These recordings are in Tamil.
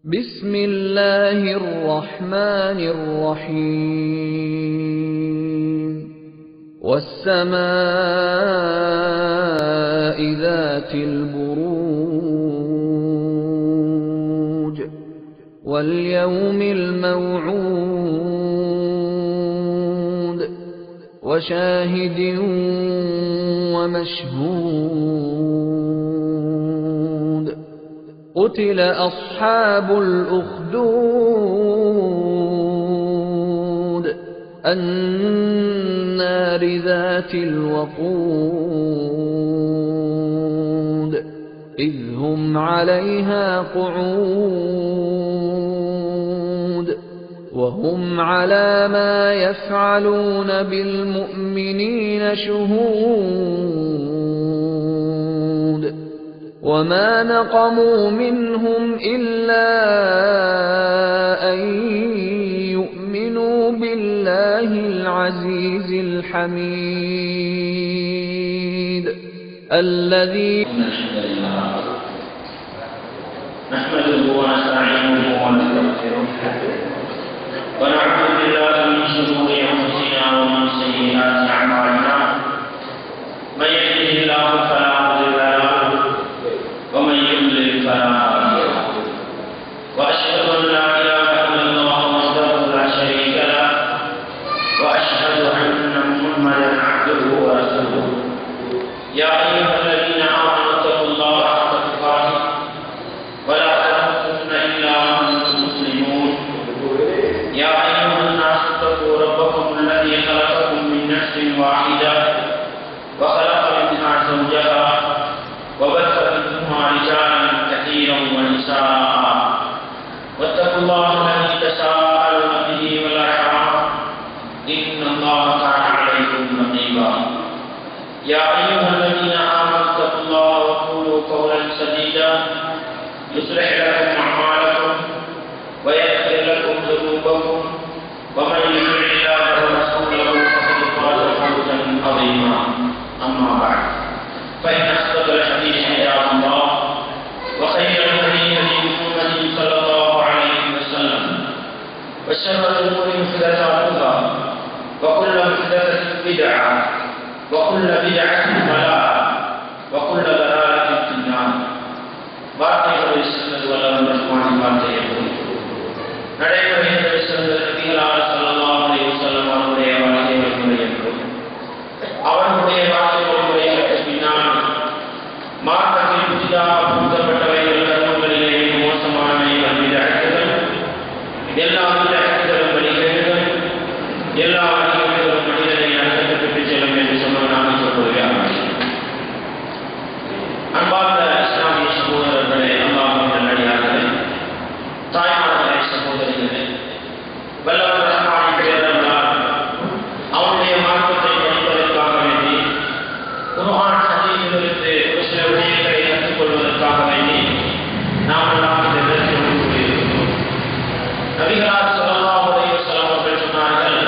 بسم الله الرحمن الرحيم والسماء ذات البروج واليوم الموعود وشاهد ومشهود قتل أصحاب الأخدود النار ذات الوقود إذ هم عليها قعود وهم على ما يفعلون بالمؤمنين شهود وما نقموا منهم إلا أن يؤمنوا بالله العزيز الحميد الذي نحمده ونستعينه ونستغفره ونعوذ بالله من شرور أنفسنا ومن سيئات أعمالنا من يهده الله فلا مضل له ومن يضلل فلا هادي له وأشهد أن لا إله إلا الله وحده لا شريك له وأشهد أن محمدا عبده ورسوله يا أيها الذين آمنوا اتقوا الله حق تقاته ولا تموتن إلا وأنتم مسلمون يا أيها الناس اتقوا ربكم الذي خلقكم من نفس واحدة وخلق منها زوجها وبث منهما رجالا كثيرا ونساء واتقوا الله الذي تساءلون به والأرحام إن الله كان عليكم رقيبا يا أيها الذين آمنوا اتقوا الله وقولوا قولا سديدا يصلح لكم أعمالكم ويغفر لكم ذنوبكم ومن يطع الله ورسوله فقد فاز فوزا عظيما أما بعد فإن أصدق الحديث كتاب الله وخير الهدي هدي محمد صلى الله عليه وسلم وشر الأمور محدثاتها وكل محدثة بدعة وكل بدعة ضلالة وكل ضلالة في النار வார்த்தைகளை சொன்னது வல்லவன் ரஹ்மான் வார்த்தை எப்படி நடைமுறைகளை சொன்னது நபிகளார் ஸல்லல்லாஹு அலைஹி வஸல்லம் அவருடைய வாழ்க்கை வழிமுறை என்றும் அவர்களுடைய வாழ்க்கை வழிமுறைகளுக்கு பின்னால் மார்க்கத்தில் புதிதாக புகுத்தப்பட்டவைகள் கர்மங்களிலே மோசமானவைகள் விதஅத்துகள் எல்லா விதஅத்துகளும் வழிகேடுகள் எல்லா வழிகேடுகளும் மனிதனை நரகத்துக்கு செல்லும் என்று சொன்னால் நாம் சொல்லுகிறார்கள். அன்பார்ந்த இஸ்லாமிய சகோதரர்களே, அல்லாஹ்வின் நல்லடியார்களே, தாய்மார்களே, சகோதரிகளே, வல்லவன் ரஹ்மானின் பேரருளால் அவனுடைய மார்க்கத்தை படிப்பதற்காக வேண்டி குர்ஆன் ஹதீஸிலிருந்து ஒரு சில விடயங்களை கற்றுக்கொள்வதற்காக வேண்டி நாம் எல்லாம் இந்த இடத்தில் கூடியிருக்கிறோம். நபிகளார் ஸல்லல்லாஹு அலைஹி வஸல்லம் அவர்கள் சொன்னார்கள்,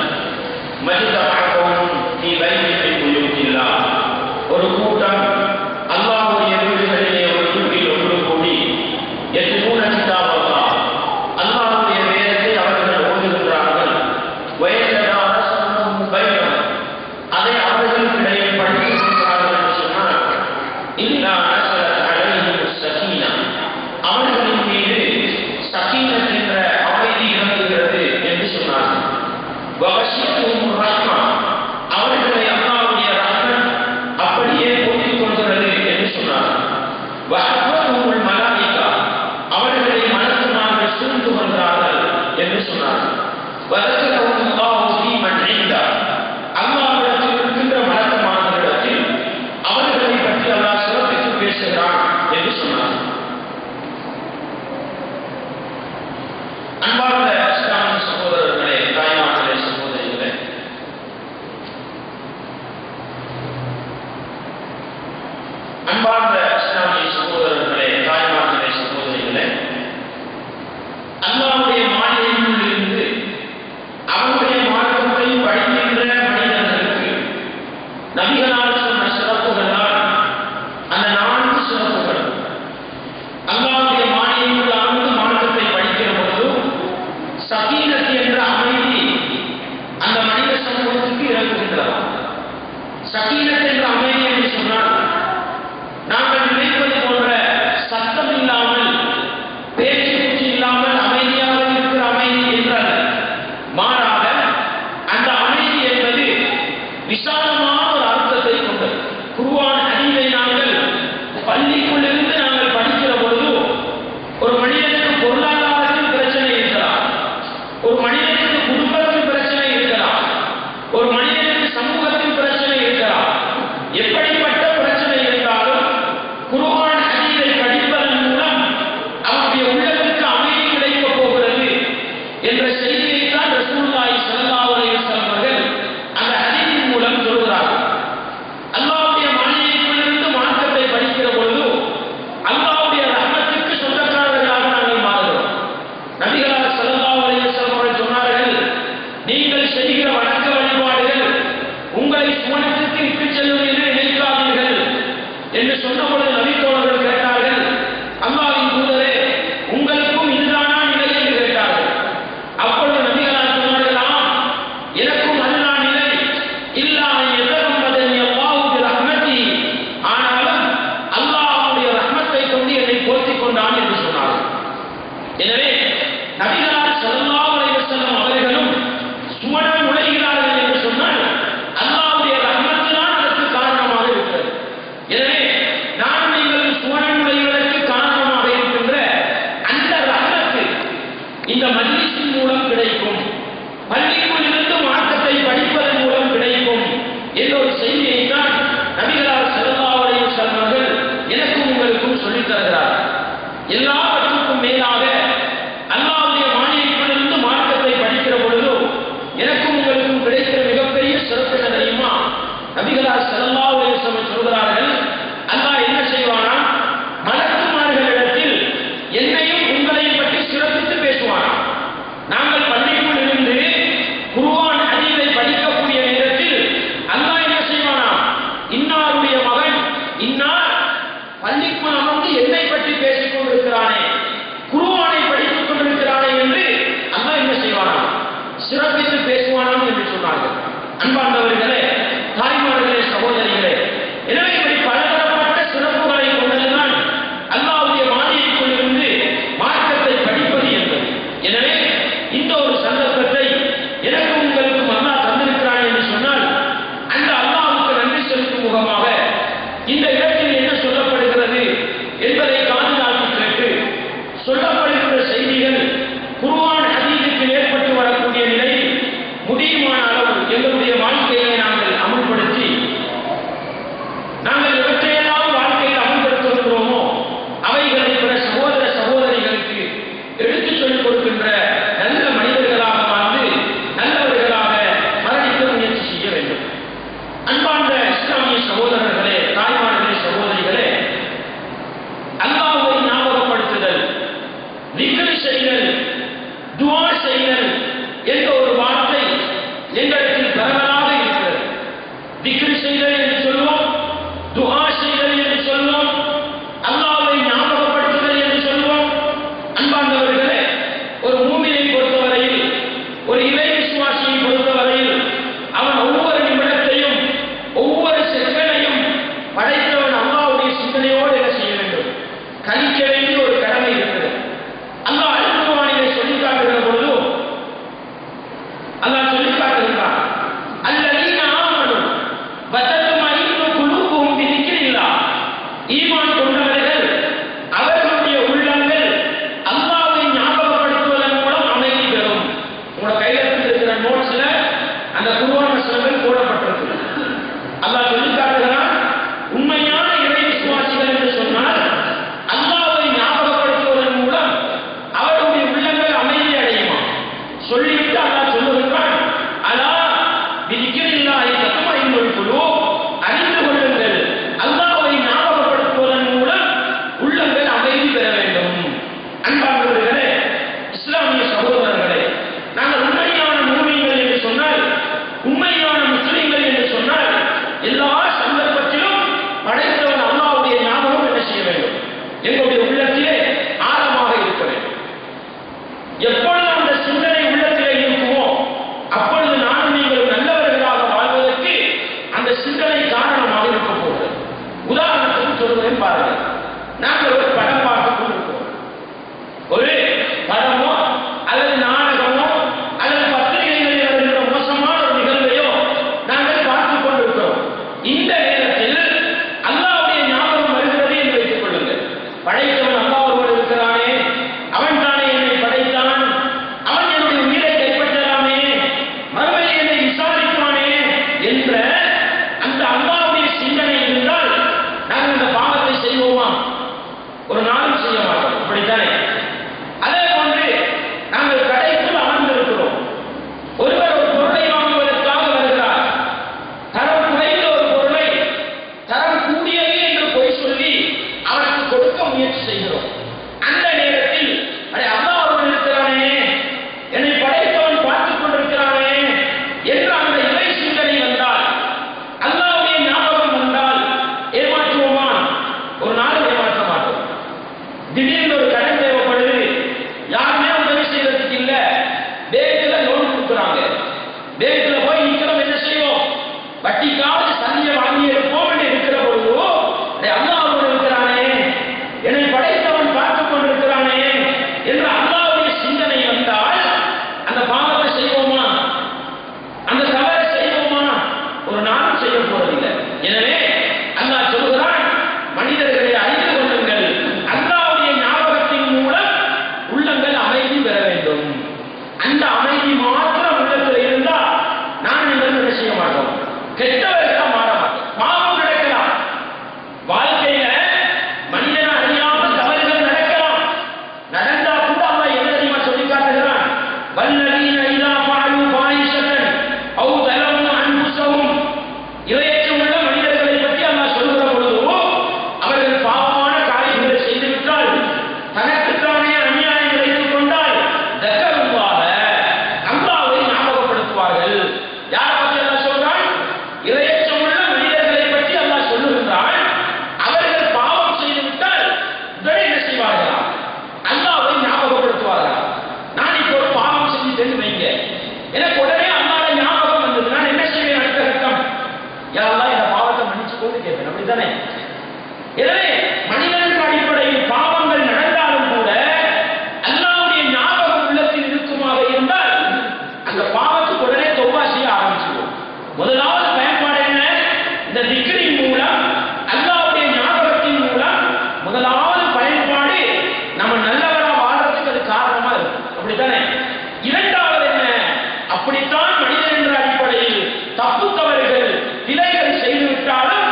அப்படித்தான் மனிதன் என்ற அடிப்படையில் தப்பு தவறுகள் பிழைகள் செய்துவிட்டாலும்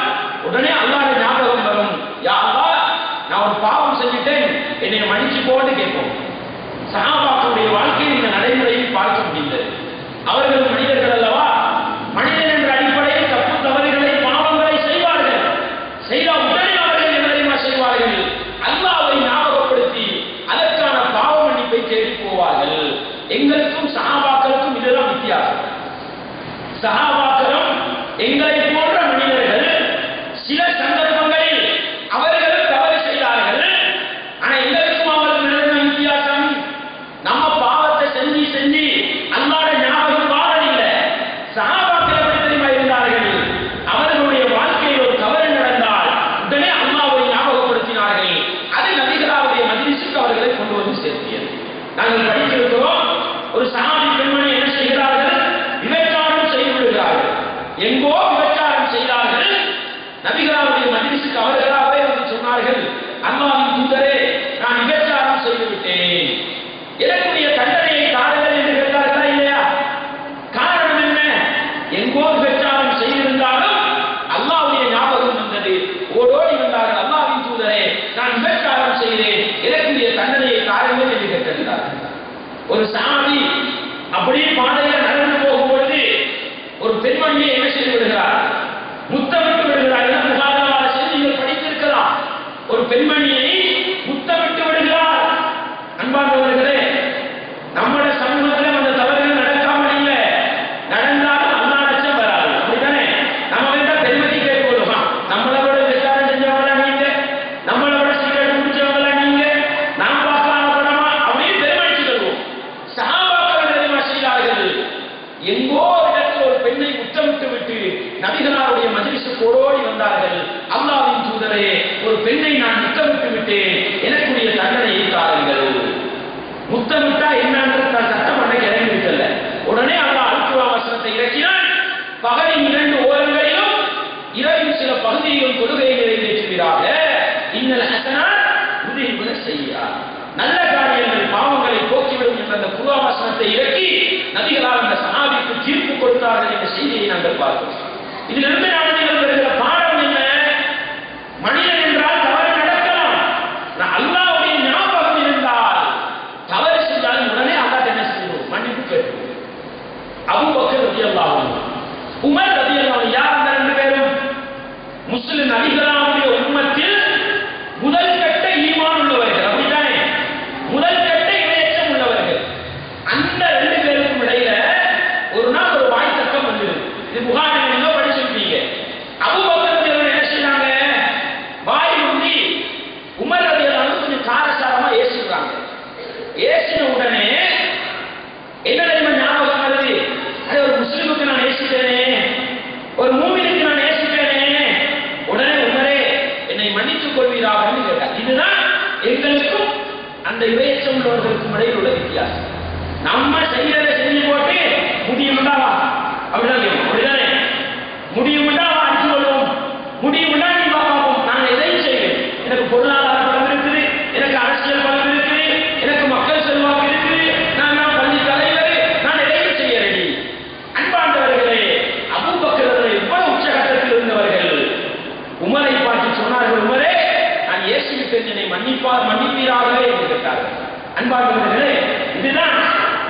உடனே அல்லாஹ்வுடைய ஞாபகம் வரும். யா அல்லாஹ், நான் ஒரு பாவம் செஞ்சுட்டேன், என்னை மன்னிச்சு போன்னு கேட்போம். சஹாபாக்களுடைய வாழ்க்கையை இந்த நடைமுறையில் பார்க்க முடிந்தது. அவர்கள் மனிதர்கள் அல்லவா? மனிதன் என்ற அடிப்படையில் தப்பு தவறுகளை பாவங்களை செய்வார்கள். செய்த உடனே அவர்கள் என்ன செய்வார்கள்? அல்லாஹ்வை ஞாபகப்படுத்தி அதற்கான பாவ மன்னிப்பை தேடி போவார்கள். எங்களுக்கும் சஹாபாக்களுக்கும் இதுதான் வித்தியாசம். சஹாபாக்களும் எங்களை போன்ற மனிதர்கள் சில சந்தர்ப்பங்களில் அவர்கள் தவறு செய்தார்கள். ஆனா எங்களுக்கும் அவர்கள் வித்தியாசம். நம்ம பாவத்தை செஞ்சு செஞ்சு அல்லாஹ்வுடைய ஞாபகம் வாழவில்லை. சஹாபாக்கள் எப்படி தெரியுமா இருந்தார்கள்? அவர்களுடைய வாழ்க்கையில் ஒரு தவறு நடந்தால் உடனே அல்லாஹ்வை ஞாபகப்படுத்தினார்கள். அது நபிகளாருடைய மஜ்லிஸுக்கு அவர்களை கொண்டு வந்து சேர்த்தியது. நாங்கள் படித்திருக்கிறோம், ஒரு சஹாபி பெண்மணி என்ன செய்கிறார்கள்? விபச்சாரம் செய்து விடுகிறார்கள். எங்கோ விபச்சாரம் செய்தார்கள். நபிகளாருடைய மஜ்லிஸுக்கு அவர்களாகவே வந்து சொன்னார்கள், அல்லாஹ்வின் தூதரே, நான் விபச்சாரம் செய்து விட்டேன், எனக்குரிய தண்டனையை தாருங்கள் என்று கேட்டார்களா இல்லையா? காரணம் என்ன? எங்கோ விபச்சாரம் செய்திருந்தாலும் அல்லாஹ்வுடைய ஞாபகம் வந்தது. ஓடோடி வந்தார்கள், அல்லாஹ்வின் தூதரே, நான் விபச்சாரம் செய்தேன், எனக்குரிய தண்டனையை தாருங்கள் என்று கேட்டிருந்தார்கள். ஒரு சஹாபி அப்படியே பாதையில் நடந்து போகும்பொழுது ஒரு பெண்மணியை என்ன செய்து விடுகிறார்? முத்தமிட்டு விடுகிறார். புகாரமான செய்திகள் படித்திருக்கலாம். ஒரு பெண்மணியை முத்தமிட்டு விடுகிறார். அன்பார்ந்தவர்களே, நம்முடைய சமூகத்தில் அந்த தவறுகள் நடக்காமல் இல்லை. நடந்தாலும் அல்லாஹ் அச்சம் வராது. அப்படித்தானே? நம்ம வேண்டா பெருமதி கேட்டு விடுவோம். நம்மளோட விசாரணை செஞ்சவங்களா நீங்க, நம்மளோட சிகரெட் குடிச்சவங்களா நீங்க, நாம் பார்க்கலாம் படமா அப்படின்னு பெருமடிச்சு தருவோம். சஹாபாக்கள் தெரியுமா செய்தார்கள்? எங்கோ இடத்தில் ஒரு பெண்ணை முத்தமிட்டு விட்டு நபிகளாருடைய மஜ்லிஸுக்கு ஓடோடி வந்தார்கள். அல்லாஹ்வின் தூதரே, ஒரு பெண்ணை நான் முத்தமிட்டு விட்டேன், எனக்குரிய தண்டனையை தாருங்கள். முத்தமிட்டா என்னன்னு சட்டம் பண்ண இறங்கி விட்டல. உடனே அல்லாஹ் அல்-குர்ஆன் வசனத்தை இறக்கினான். பகலின் 2 ஓரங்களிலும் இரவின் சில பகுதியிலும் தொழுகையை நிறைவேற்றுவீராக. இன்னல் ஹஸனாத் யுذஹிபுன ஸய்யிஆத், நல்ல காரியங்கள் பாவங்களை போக்கிவிடும் என்ற அந்த குர்ஆன் வசனத்தை இறக்கி நபிகளார் அந்த சஹாபிக்கு தீர்ப்பு கொடுத்தார்கள் என்ற செய்தியை நாங்கள் பார்க்கிறோம். இதிலிருந்து நாம் பெறுகிற பாடம் என்ன? மனிதன் என்றால் தவறு நடக்கலாம். அல்லாஹ்வுடைய ஞாபகம் இருந்தால் தவறு செஞ்சாலும் உடனே அல்லாஹ் என்ன செய்வோம்? மன்னிப்பு கேட்போம். அபூபக்கர் ரலியல்லாஹு அன்ஹு, உமர் ரலியல்லாஹு அன்ஹு, யார் அந்த 2 பேரும்? முஸ்லிம் நபிகளாருடைய உம்மத்தில் முதல் கட்ட ஈமான் உள்ளவர்கள். அப்படித்தானே? முதல் கட்ட இறையச்சம் உள்ளவர்கள். அந்த 2 பேருக்கும் இடையில ஒரு நாள் ஒரு வாய் தர்க்கம் வந்தது. இது புகாரில படிச்சிருப்பீங்க. அபூபக்கர் ரலியல்லாஹு என்ன செய்றாங்க? வாய் உண்டி உமர் ரலியல்லாஹு அன்ஹு கொஞ்சம் காரசாரமா ஏசுறாங்க. ஏசின உடனே என்ன தெரியுமா ஞாபகம் வருது? அது ஒரு முஸ்லிமுக்கு நான் ஏசிட்டேனே, ஒரு மூமினுக்கு நான் ஏசிட்டேனே. உடனே உமரே, என்னை மன்னித்துக் கொள்வீராக என்று கேட்டார். இதுதான் எங்களுக்கும் அந்த இறையச்சம் உள்ளவர்களுக்கும் இடையில் உள்ள வித்தியாசம். நம்ம செய்யறதை செஞ்சு போட்டு முடியும்டாவா அப்படிதான் கேட்போம். அப்படிதானே? முடியும்டாவா அடிச்சு கொள்வோம், முடியும்டா நீ பார்ப்போம். நான் எதையும் செய்வேன். எனக்கு பொருளாதார பலம் இருக்குது, எனக்கு அரசியல் பலம் இருக்குது, எனக்கு மக்கள் செல்வாக்கு இருக்குது, நான் பள்ளி தலைவர், நான் எதையும் செய்ய ரெடி. அன்பாண்டவர்களே, அபூபக்கர் எவ்வளவு உச்சகட்டத்தில் இருந்தவர்கள். உமரை பார்த்து சொன்னார்கள், உமரே, நான் ஏசிவிட்டேன், என்னை மன்னிப்பீராக என்று கேட்டார்கள். அன்பாண்டவர்களே, இதுதான்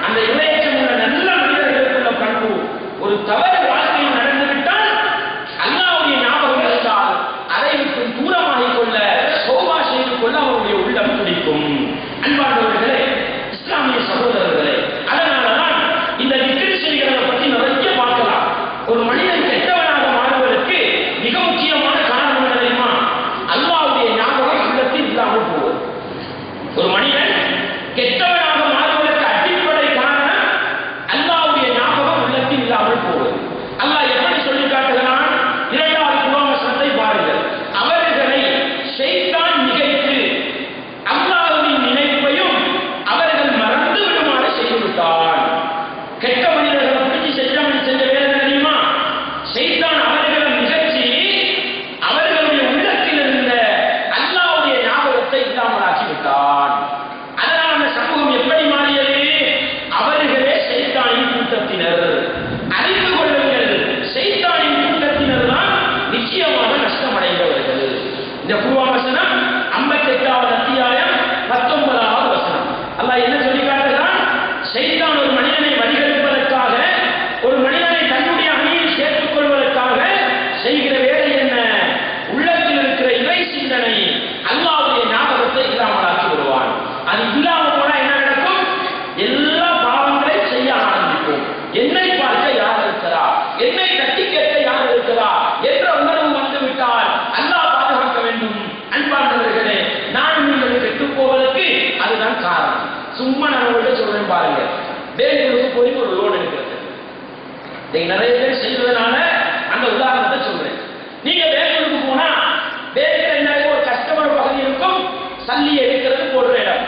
அந்த இளையச்சம் உள்ள நல்ல மனிதர்களுக்குள்ள பண்பு. ஒரு தவறு உங்கள்கிட்ட சொல்றேன் பாருங்க, பேங்குக்கு போய் ஒரு லோன் எடுக்கிறது. நீங்க நிறைய பேர் செய்வதனால அந்த உதாரணத்தை சொல்றேன். நீங்க பேங்குக்கு போனா பேங்க்ல என்ன ஒரு கஸ்டமர் பகுதி இருக்கும், சல்லி எடுக்கிறது போடுற இடம்.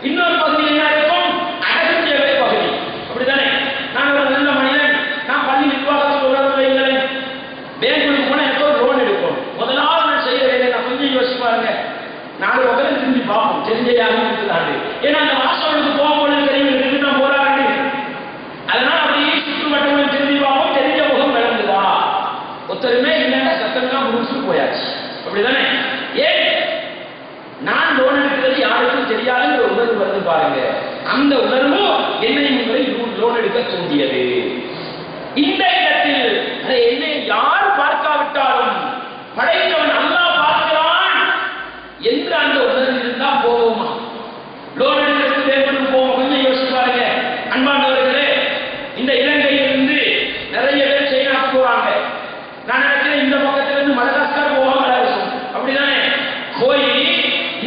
இன்னொரு பகுதி என்ன இருக்கும், அடகு சேவை பகுதி. அப்படித்தானே? நான் ஒரு நல்ல மனிதன், நான் பள்ளி நிர்வாகத்தில் உணர்வு வைங்களேன், பேங்குக்கு போனா எனக்கு ஒரு லோன் எடுக்கும். முதலாவது நான் செய்ய வேண்டிய நான் கொஞ்சம் யோசிச்சு பாருங்க, 4 பக்கம் திரும்பி பார்ப்போம், தெரிஞ்ச யாரும் இருக்குதாண்டு. ஏன்னா அந்த வாசலுக்கு போகும்போது தெரியும் நான் போராடி, அதனால அப்படியே சுற்று வட்டங்கள் திரும்பி பார்ப்போம், தெரிஞ்ச முகம் விளங்குதா, ஒருத்தருமே இல்லைன்னா சத்தம்லாம் முடிச்சுட்டு போயாச்சு. அப்படிதானே? ஏன் நான் லோன் எடுக்கிறது யாருக்கும் தெரியாதுங்கிற உணர்வு வந்து பாருங்க, அந்த உணர்வு என்னையும் உங்களை லோன் எடுக்க தூண்டியது. இந்த இடத்தில் என்னை யார் பார்க்காவிட்டாலும் படைத்தவன் அல்லாஹ் பார்க்கிறான் என்று அந்த உணர்வு இருந்தா போவோமா? லோன் எடுக்கிறதுக்கு வேண்டும்னு போவோம். கொஞ்சம் யோசிச்சு பாருங்க அன்பானவர்களே. இந்த இலங்கையிலிருந்து நிறைய பேர் சைனாக்கு போறாங்க. நான் நினைக்கிறேன் இந்த பக்கத்திலிருந்து மடகாஸ்கர் போவாங்க இருக்கும். அப்படிதானே? போய்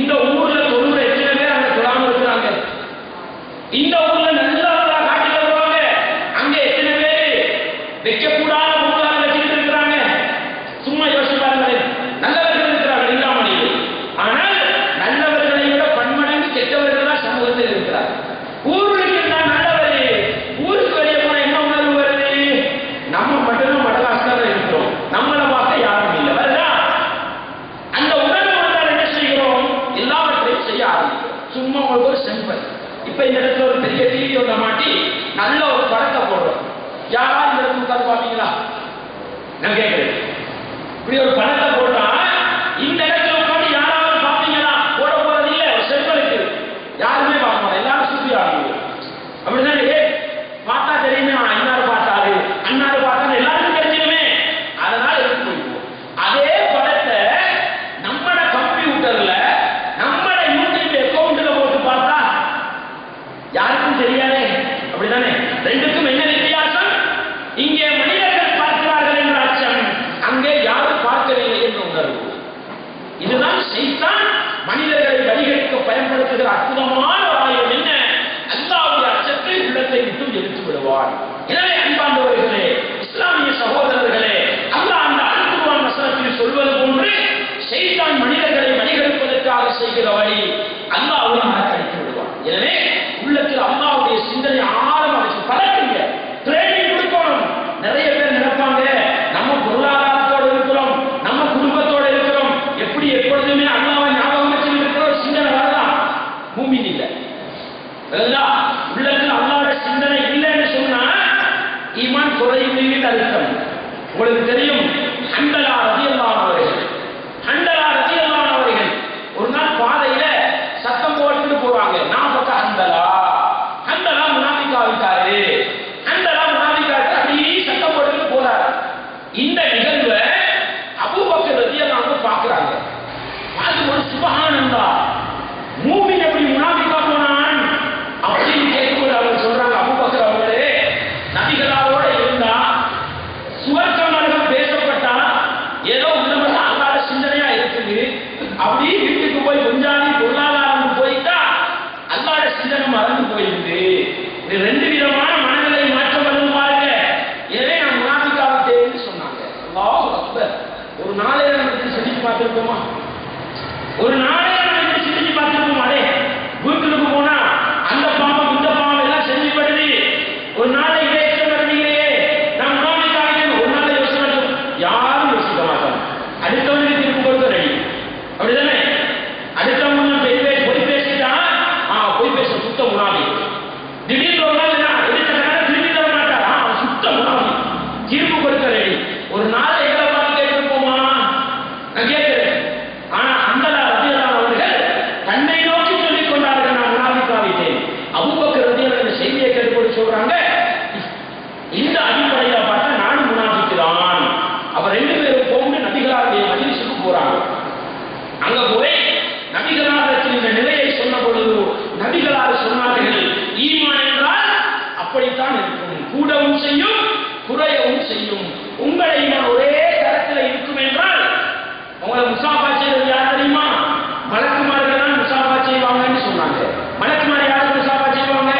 இந்த ஊர்ல தொழுகிற எத்தனை பேர் அங்க தொழாம இருக்கிறாங்க. இந்த ஊர்ல நல்லா காட்டில வருவாங்க, அங்க எத்தனை பேர் வைக்கக்கூடாத பொருளாக வச்சுட்டு இருக்கிறாங்க. சும்மா யோசிச்சு பாருங்களேன். நல்லவர்கள் இருக்கிறார்கள் இல்லாமணியில், ஆனால் நல்லவர்களை விட பன்மடங்கு கெட்டவர்கள் தான் சமூகத்தில் இருக்கிறார். ஊருக்கு நான் நல்லவர், ஊருக்கு வெளியே போன என்ன உணர்வு வருது? நம்ம மட்டும் மடகாஸ்கர் இருக்கிறோம், நம்மளை பார்க்க யாரும் இல்லை. வருதா? அந்த உணர்வு வந்தால் என்ன செய்கிறோம்? எல்லாவற்றையும் செய்ய ஆரம்பிக்கிறோம். சும்மா உங்களுக்கு ஒரு செம்பல். இப்ப இந்த இடத்துல ஒரு பெரிய டிவி ஒன்றை மாட்டி நல்ல ஒரு படத்தை போடுறோம். யாரா இந்த இடத்துல உட்காந்து பாப்பீங்களா? நான் கேட்கிறேன். இப்படி ஒரு படத்தை போட்டா இந்த இடத்துல உட்காந்து யாராவது பாப்பீங்களா? போட போறது இல்ல. ஒரு செம்பலுக்கு யாருமே பார்க்க மாட்டோம், எல்லாரும் சுத்தி ஆடுவோம். அப்படிதானே? பார்த்தா தெரியுமே, அண்ணாரு பார்த்தாரு, அண்ணாரு பார்த்தாரு, எல்லாருக்கும் தெரிஞ்சுமே. அதனால எடுத்து போயிடுவோம். அதே படத்தை நம்மட கம்ப்யூட்டர்ல நம்மட யூடியூப் அக்கௌண்ட்ல போட்டு பார்த்தா யாருக்கும் தெரியாதே. அப்படிதானே? ரெண்டுக்கும் என்ன வித்தியாசம்? இங்கே மனிதர்கள் பார்க்கிறார்கள் என்ற அச்சம், அங்கே யாரும் பார்க்கவில்லை என்ற உணர்வு. இதுதான் ஷைத்தான் மனிதர்களை வழிகெடுக்க பயன்படுத்துகிற அற்புதமான ஆயுதம். என்ன? அல்லாஹ்வுடைய அச்சத்தை உள்ளத்தை விட்டு எடுத்து விடுவார். எனவே அன்பார்ந்தவர்களே, இஸ்லாமிய சகோதரர்களே, அல்லாஹ் அந்த அல்-குர்ஆன் வசனத்தில் சொல்வது போன்று ஷைத்தான் மனிதர்களை வழிகெடுப்பதற்காக செய்கிற வழி அல்லாஹ்வை மறக்கடித்து விடுவார். எனவே உள்ளத்தில் அல்லாஹ்வுடைய சிந்தனை ஆழமாக வச்சு பழக்குங்க, ட்ரைனிங் கொடுக்கணும். நிறைய பேர் நினைப்பாங்க, நம்ம பொருளாதாரத்தோடு இருக்கிறோம், நம்ம குடும்பத்தோடு இருக்கிறோம், எப்படி எப்பொழுதுமே அல்லாஹ்வை ஞாபகம் வச்சு இருக்கிற ஒரு சிந்தனை வரலாம். மூமின் இல்லை. உள்ளத்தில் அல்லாஹ்வுடைய சிந்தனை இல்லைன்னு சொன்னா ஈமான் குறையுது அர்த்தம். உங்களுக்கு தெரியும், ஹண்டலா ரலியல்லாஹு அவர்கள், ஹண்டலா ரலியல்லாஹு அவர்கள் ஒரு நாள் பாதையில சத்தம் போட்டுட்டு போறாங்க. நான் பக்க ஹண்டலா, ஹண்டலா முனாஃபிக்காவிட்டாரு, ஹண்டலா முனாஃபிக்காவிட்டு அப்படியே சத்தம் போட்டுட்டு போறாரு. இந்த நிகழ்வை அபூபக்கர் ரலியல்லாஹு அன்ஹு பார்க்கறாங்க. பார்த்து ஒரு சுப்ஹானல்லாஹ், மூமின் எப்படி முனாஃபிக்கா போனான் அப்படின்னு கேட்கும்போது அவங்க சொல்றாங்க, அபூபக்கர் அவர்களே, நபிகளாரோட இருந்தா சுவர்க்கமாக பேசப்பட்டா ஏதோ உள்ளவங்க அல்லாத சிந்தனையா இருக்குது. அப்படி வீட்டுக்கு போய் கொஞ்சாதி பொருளாதாரம் போயிட்டா அல்லாத சிந்தனை மறந்து போயிருக்கு. இது 2 விதமான மனநிலை மாற்றம் வந்து பாருங்க. எனவே நான் முனாஃபிக்காவிட்டேன்னு சொன்னாங்க. அல்லாஹ் அக்பர். ஒரு நாளே நம்ம சிந்திச்சு பார்த்திருக்கோமா? ஒரு நாளே நம்ம சிந்திச்சு பார்த்திருக்கோம். அதே வீட்டுக்கு போனா அந்த பாவம் இந்த பாவம் எல்லாம் செஞ்சுப்படுது. ஒரு நாளை இறைச்சம் வருவீங்களே, நான் முனாஃபிக்காவிட்டேன் ஒரு நாளை யோசிக்க மாட்டோம், யாரும் யோசிக்க மாட்டோம். அடுத்தவனுக்கு திரும்ப கொடுக்க ரெடி. அப்படிதானே? அடுத்தவங்க பொய் பேசிட்டா பொய் பேச சுத்த முனாஃபி. திடீர்னு ஒரு நாள் எடுத்த கணக்கு திரும்பி தர மாட்டார், சுத்த முனாஃபி. தீர்ப்பு கொடுக்க ரெடி. ஒரு நாளை எங்களை பார்த்து கேட்டுருப்போமா? நான் கேட்கிறேன். ஆனா ஹண்டலா ரலியல்லாஹு அவர்கள் தன்னை நோக்கி சொல்லிக் கொண்டார்கள், நான் முனாஃபிக்காவிட்டேன். அபூபக்கர் ரலியல்லாஹு அந்த செய்தியை கேட்டுக்கொண்டு சொல்றாங்க, இந்த அடிப்படையில பார்த்தா நானும் முனாஃபிக்குதான். அவர் 2 பேரும் போகும்போது நபிகளாருடைய மஜ்லிஸுக்கு போறாங்க. அங்க போய் நபிகளாருக்கு இந்த நிலையை சொன்ன பொழுது நபிகளார் சொன்னார்கள், ஈமான் என்றால் அப்படித்தான் இருக்கும், கூடவும் செய்யும் குறையவும் செய்யும். உங்களை ஈமான் ஒரே தரத்தில் இருக்கும் என்றால் உங்களை முசாஃபா செய்வது யார் தெரியுமா? மலக்குமார்கள் தான் முசாஃபா செய்வாங்கன்னு சொன்னாங்க. மலக்குமார் யாருக்கு முசாஃபா செய்வாங்க?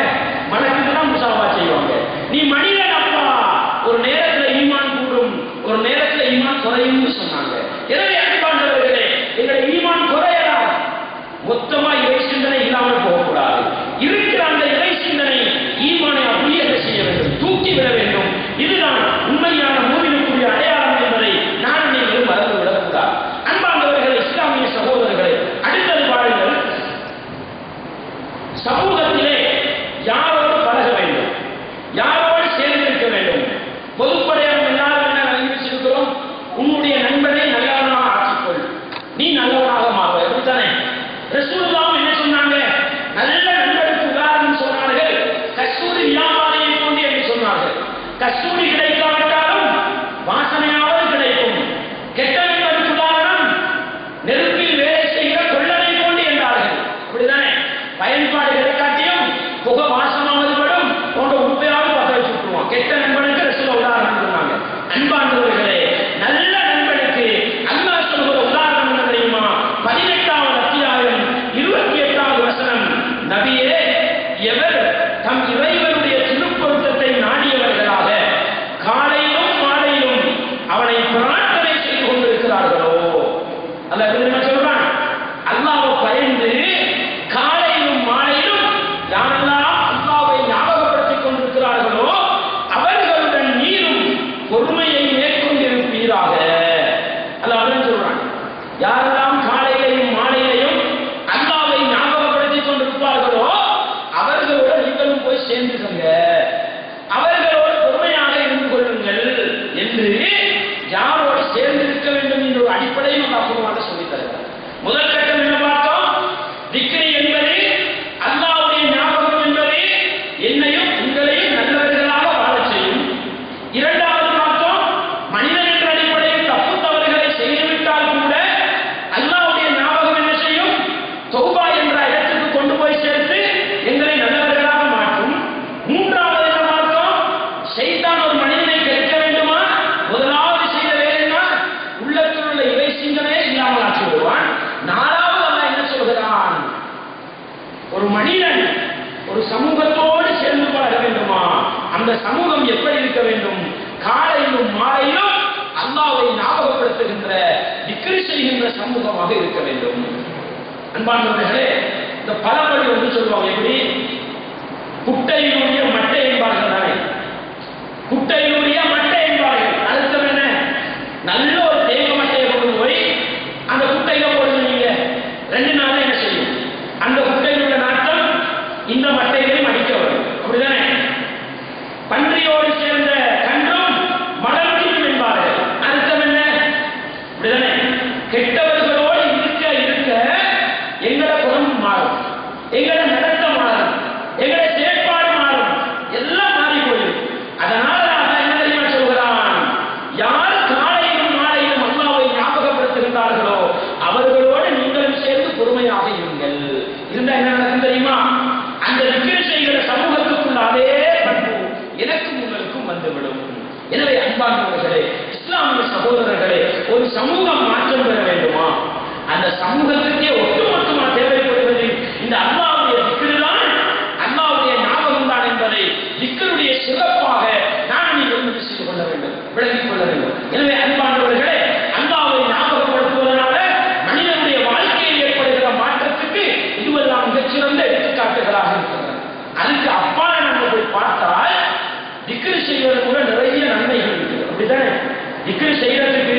தம் இறைவனுடைய திருப்பொருத்தத்தை நாடியவர்களாக காலையிலும் மாலையிலும் அவனை பிரார்த்தனை செய்து கொண்டிருக்கிறார்களோ, அல்லாஹ் என்ன சொல்றான்? அல்லாஹ்வை பயந்து காலையிலும் மாலையிலும் யாரெல்லாம் அல்லாஹ்வை ஞாபகப்படுத்திக் கொண்டிருக்கிறார்களோ அவர்களுடன் நீரும் பொறுமையை மேற்கொண்டிருப்பீராக. அல்லாஹ் சொல்றான், யாரெல்லாம் காலையிலையும் மாலையிலையும் அல்லாஹ்வை ஞாபகப்படுத்திக் கொண்டிருப்பார்களோ அவர்களோடு நீங்களும் போய் சேர்ந்துக்கங்க, அவர்களோடு பொறுமையாக இருந்து கொள்ளுங்கள் என்று யாரோடு சேர்ந்திருக்க வேண்டும் என்ற ஒரு அடிப்படையும் அல்லாஹ் சொல்லித் தருகிறார். முதல் கட்டம் என்ன பார்த்தோம்? திக்ர் என்பது அல்லாஹ்வுடைய ஞாபகம் என்பது என்னையும் உங்களையும் நல்லவர்களாக வாழச் செய்யும். இரண்டாவது பார்த்தோம், மனிதன் என்ற அடிப்படையில் தப்பு தவறுகளை செய்துவிட்டால் கூட அல்லாஹ்வுடைய ஞாபகம் என்ன செய்யும்? தௌபா என்ற இடத்துக்கு கொண்டு போய் சேர்த்து எங்களை நல்லவர்களாக மாற்றும். மூன்றாவது என்ன பார்த்தோம்? ஷைத்தான் ஒரு மனிதனை கெடுக்க வேண்டுமா, முதலாவது செய்த வேலைன்னா உள்ளத்தில் உள்ள இறை சிந்தனையை இல்லாமல் ஆக்கி விடுவான். நாலாவது அல்லாஹ் என்ன சொல்கிறான்? ஒரு மனிதன் ஒரு சமூகத்தோடு சேர்ந்து பழக வேண்டுமா, அந்த சமூகம் எப்படி இருக்க வேண்டும்? காலையிலும் மாலையிலும் அல்லாஹ்வை ஞாபகப்படுத்துகின்ற திக்ர் செய்கின்ற சமூகமாக இருக்க வேண்டும். அன்பானவர்களே, இந்த பழமொழி வந்து சொல்லுவாங்க, எப்படி? குட்டையினுடைய மட்டை என்பார்கள் தானே, குட்டையினுடைய மட்டை என்பார்கள். அர்த்தம் என்ன? நல்ல ஒரு தேங்க மட்டையை கொண்டு போய் அந்த குட்டையில போடுங்க, நீங்க 2 நாள் என்ன செய்யும்? அந்த குட்டையில் உள்ள நாட்கள் இந்த மட்டைகளையும் அடிக்க வரும், அப்படிதானே? பன்றியோடு சேர்ந்த கன்றும் மலர்ச்சியும் என்பார்கள். அர்த்தம் என்ன? அப்படிதானே? கெட்டவர்களோடு இருக்க இருக்க எங்களை குணம் மாறும், எங்களை நடத்த மாறும், எங்களை செயற்பாடு மாறும், எல்லாம் மாறி போயிடும். அதனால என்ன தெரியுமா சொல்கிறான்? யார் காலையிலும் மாலையிலும் அல்லாஹ்வை ஞாபகப்படுத்துகின்றார்களோ அவர்களோடு நீங்களும் சேர்ந்து பொறுமையாக இருங்கள். இருந்தா என்ன நடக்கும் தெரியுமா? அந்த திக்ர் செய்கிற சமூகத்துக்குள்ள அதே பண்பு எனக்கும் உங்களுக்கும் வந்துவிடும். எனவே அன்பானவர்களே, இஸ்லாமிய சகோதரர்களே, ஒரு சமூகம் மாற்றம் பெற வேண்டுமா? அந்த சமூகத்துக்கே ஒட்டுமொத்தமா தேவைப்படுவது இந்த அல்லாஹ்வுடைய திக்ர் தான், அல்லாஹ்வுடைய ஞாபகம் தான் என்பதை திக்ருடைய சிறப்பாக நாம் நீங்கள் செய்து கொள்ள வேண்டும், விளங்கிக் கொள்ள வேண்டும். எனவே அன்பானவர்களே, அல்லாஹ்வை ஞாபகப்படுத்துவதனால மனிதனுடைய வாழ்க்கையில் ஏற்படுகிற மாற்றத்துக்கு இதுவெல்லாம் மிகச்சிறந்த எடுத்துக்காட்டுகளாக இருக்கிறது. அதுக்கு அப்பால நம்ம போய் பார்த்தால் திக்ர் செய்வது கூட நிறைய நன்மைகள் இருக்குது, அப்படித்தானே? திக்ர் செய்யறதுக்கு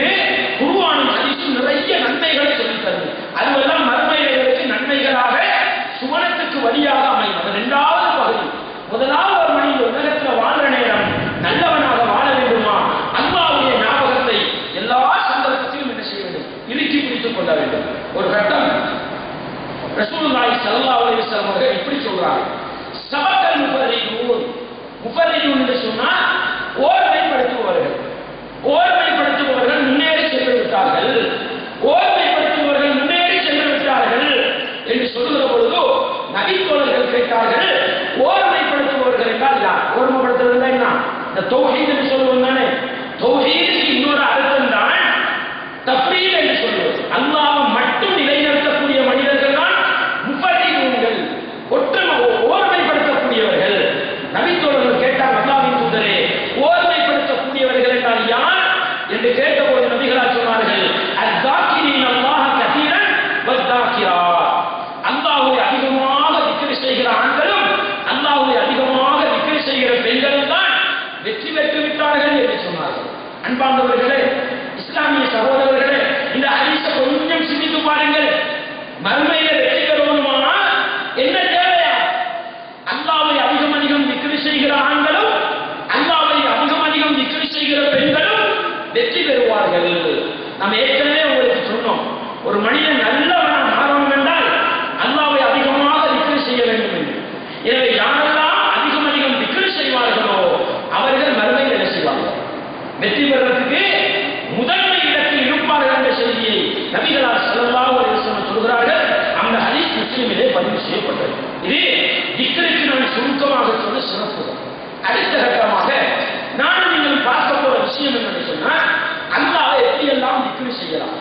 குர்ஆனும் ஹதீஸும் நிறைய நன்மைகளை சொல்லித் தருது. அதுவெல்லாம் மறுமைகளுக்கு நன்மைகளாக சுவனத்துக்கு வழியாக அமையும். அது 2வது பகுதி. முதலாவது ஒரு மனிதன் உலகத்தில் வாழ்ற நேரம் நல்லவனாக வாழ வேண்டுமா, அல்லாஹ்வுடைய ஞாபகத்தை எல்லா சந்தர்ப்பத்திலும் என்ன செய்ய வேண்டும்? இறுக்கி பிடித்துக் கொள்ள வேண்டும். ஒரு கட்டம் ரசூலுல்லாஹி ஸல்லல்லாஹு அலைஹி வஸல்லம் அவர்கள் இப்படி சொல்றாங்க, சபக்கல் முஃபர்ரிதூன். முஃபர்ரிதூன் என்று சொன்னா ஓர்மைப்படுத்துபவர்கள். ஓர்மைப்படுத்துபவர்கள் முன்னேறி சென்று விட்டார்கள், ஓர்மைப்படுத்துபவர்கள் முன்னேறி சென்று விட்டார்கள் என்று சொல்லுகிற பொழுது நபித்தோழர்கள் கேட்டார்கள், ஓர்மைப்படுத்துபவர்கள் என்றால் யார்? ஓர்மைப்படுத்துவது என்ன? இந்த தௌஹீத் என்று சொல்லுவோம் தானே. தௌஹீதுக்கு இன்னொரு அர்த்தம் தான் தஃப்ரீத் என்று சொல்லுவது. அல்லாஹ்வை மட்டும் நிலைநிறுத்தக்கூடிய மனிதர்கள் தான் முஃபர்ரிதூன்கள், ஓர்மைப்படுத்தக்கூடியவர்கள். நபித்தோழர்கள் கேட்டார், அல்லாஹ்வின் தூதரே, ஓர்மைப்படுத்தக்கூடியவர்கள் என்றால் யார் என்று கேட்டபோது நபிகளார் சொன்னார்கள், அஸ்ஸாகிரீன அல்லாஹ கஸீரன் வஸ்ஸாகிராத். அல்லாஹ்வை அதிகமாக திக்ர் செய்கிற ஆண்களும் அல்லாஹ்வை அதிகமாக திக்ர் செய்கிற பெண்களும் தான் வெற்றி பெற்று விட்டார்கள் என்று சொன்னார்கள். அன்பார்ந்தவர்களே, இஸ்லாமிய சகோதரர்களே, இந்த ஹதீஸை கொஞ்சம் சிந்தித்து பாருங்கள். மறுமையில வெற்றி பெறணுமா என்ன தேவையா? அல்லாஹ்வை அதிகம் அதிகம் திக்ர் செய்கிற ஆண்களும் அல்லாஹ்வை அதிகம் அதிகம் திக்ர் செய்கிற பெண்களும் வெற்றி பெறுவார்கள். நாம் ஏற்கனவே உங்களுக்கு சொன்னோம், ஒரு மனிதன் நல்லவனாக மாறணும் என்றால் அல்லாஹ்வை அதிகமாக திக்ர் செய்ய வேண்டும் என்று. எனவே யாரெல்லாம் அதிகம் அதிகம் திக்ர் செய்வார்களோ அவர்கள் மறுமையில் என்ன செய்வார்கள்? வெற்றி பெறுவதற்கு முதன்மை இடத்தில் இருப்பார்கள் என்ற செய்தியை நபிகளார் ஸல்லல்லாஹு அலைஹி வஸல்லம் சொல்கிறார்கள். அந்த ஹதீஸ் முஸ்லிமிலே பதிவு செய்யப்பட்டது. இது திக்ருக்கு நான் சுருக்கமாக சொன்ன சிறப்பு. அடுத்த கட்டமாக நான் நீங்கள் பார்க்க போற விஷயம் என்னன்னு சொன்னா, அல்லாஹ்வை எப்படி எல்லாம் திக்ர் செய்யலாம்.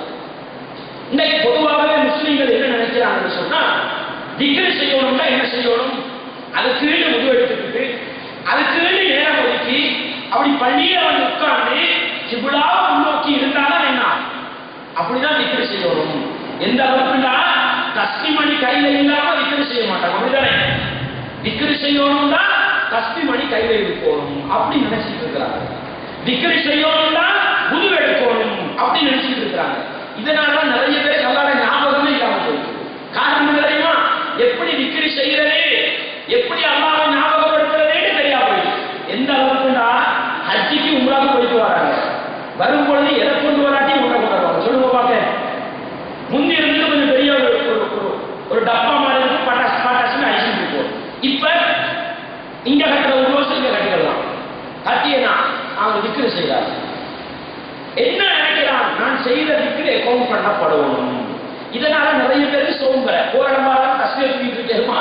இன்னைக்கு பொதுவாகவே முஸ்லிம்கள் என்ன நினைக்கிறாங்கன்னு சொன்னா, திக்ர் செய்யணும்னா என்ன செய்யணும்? அதுக்கு முடிவெடுத்து கிபிலாவை முன்னோக்கி இருந்தாலும் என்ன அப்படிதான் திக்ரு செய்யணும். எந்த அளவுக்குன்னா தஸ்மி கையில இல்லாம திக்ரு செய்ய மாட்டாங்க. அப்படிதானே திக்ரு செய்யணும்னா தஸ்மி கையில இருக்கணும் அப்படி நினைச்சிட்டு இருக்கிறாங்க. திக்ரு செய்யணும்னா புது எடுக்கணும் அப்படி நினைச்சிட்டு இருக்கிறாங்க. இதனாலதான் நிறைய பேர் அல்லாஹ்வை ஞாபகமே இல்லாம போயிருக்கு. காரணம் தெரியுமா? எப்படி திக்ரு செய்யறது, எப்படி அல்லாஹ்வை ஞாபகப்படுத்துறதே தெரியாம போயிடுச்சு. எந்த அளவுக்குன்னா ஹஜ்ஜிக்கு உம்ராவுக்கு போயிட்டு வராங்க, வரும்பொழுது எதை கொண்டு வராட்டி உம்ரா கொண்டு வருவாங்க. சொல்லுங்க பார்க்க. முந்தி இருந்து கொஞ்சம் பெரிய ஒரு டப்பா மாதிரி இருக்கு, பட்டாசு பட்டாசுன்னு அழிச்சுட்டு போகும். இப்ப இங்க கட்டுற ஒரு வருஷம் இங்க கட்டிடலாம். கட்டியனா அவங்க திக்ரு செய்யறாங்க. என்ன நினைக்கிறான்? நான் செய்த திக்ரு அக்கௌண்ட் பண்ணப்படணும். இதனால நிறைய பேருக்கு சோம்பர போராடமாக கஷ்டம் தூக்கிட்டு இருக்கேமா,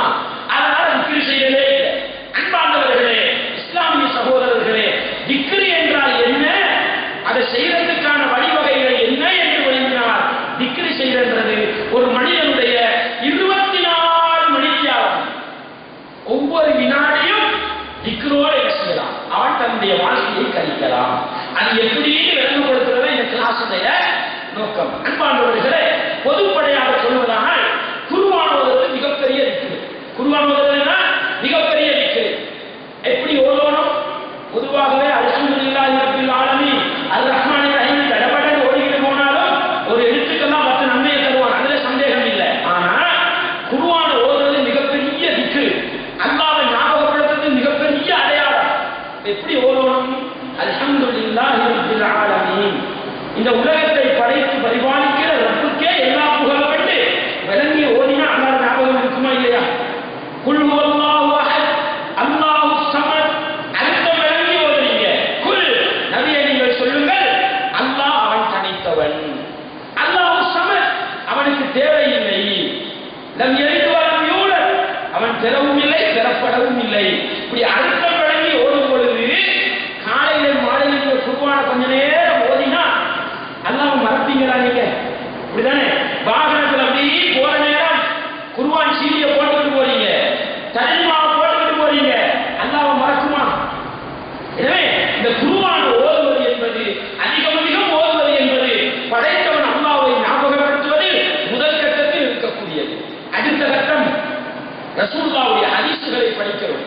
அதனால திக்ரு செய்யறதே இல்லை. அன்பார்ந்தவர்களே, இஸ்லாமிய சகோதரர்களே, திக்ரு என்றால் என்ன, அதை செய்யறதுக்கான வழிவகைகள் என்ன என்று விளங்கினார். திக்ரு செய்யறது ஒரு மனிதனுடைய 24 மணித்தியாலம் ஒவ்வொரு வினாடியும் திக்ரோடு என்ன செய்யலாம், அவன் தன்னுடைய வாழ்க்கையை கழிக்கலாம். அது எப்படி விளங்கப்படுத்துறத இந்த கிளாஸுடைய நோக்கம். அன்பானவர்களே, பொதுப்படையாக சொல்வதானால் குர்ஆன் ஓதுவது மிகப்பெரிய திக்ரு. குர்ஆன் ஓதுவதுனா மிகப்பெரிய திக்ரு. எப்படி ஓதணும்? பொதுவாகவே அல்ஹம்துலில்லாஹி ரப்பில் ஆலமீன் அர் ரஹ்மானிர் ரஹீம் தடபடன்னு ஓடிக்கிட்டு போனாலும் ஒரு எழுத்துக்கெல்லாம் 10 நன்மையை தருவான், அதுல சந்தேகம் இல்லை. ஆனா குர்ஆன் ஓதுவது மிகப்பெரிய திக்ரு, அல்லாஹ்வை ஞாபகப்படுத்துறது மிகப்பெரிய அடையாளம். எப்படி ஓதணும்? அல்ஹம்துலில்லாஹி ரப்பில் ஆலமீன், இந்த உலகத்தை படைத்து பரிபாலிக்கிற ரப்புக்கே எல்லா புகழும் பெற்று விளங்கிய ஓதினா அல்லாஹ் ஞாபகம் இருக்குமா இல்லையா? குல் ஹுவல்லாஹு அஹத் அல்லாஹு ஸமத், அர்த்தம் விளங்கி ஓதுறீங்க. குல் நபியே நீங்கள் சொல்லுங்கள், அல்லாஹ் அவன் தனித்தவன், அல்லாஹு ஸமத் அவனுக்கு தேவையில்லை, லம் யலித் வலம் யூலத் அவன் பிறவும் இல்லை பிறப்படவும் இல்லை. இப்படி அர்த்தம் விளங்கி ஓதும் பொழுது காலையில மாலையில குர்ஆனை கொஞ்ச நேரம் ஓதினா அல்லாஹ் மறப்பீங்களா நீங்க? இப்படிதானே வாகனத்துல அப்படி போற நேரம் குர்ஆன் சீடிய போட்டுக்கிட்டு போறீங்க, தர்ஜுமாவை போட்டுக்கிட்டு போறீங்க, அல்லாஹ் மறக்குமா? எனவே இந்த குர்ஆன் ஓதுவது என்பது அதிகம் ஓதுவது என்பது படைத்தவன் அல்லாஹ்வை ஞாபகப்படுத்துவது முதல் கட்டத்தில் இருக்கக்கூடியது. அடுத்த கட்டம் ரசூலுல்லாஹ்வுடைய ஹதீஸ்களை படிக்கிறோம்,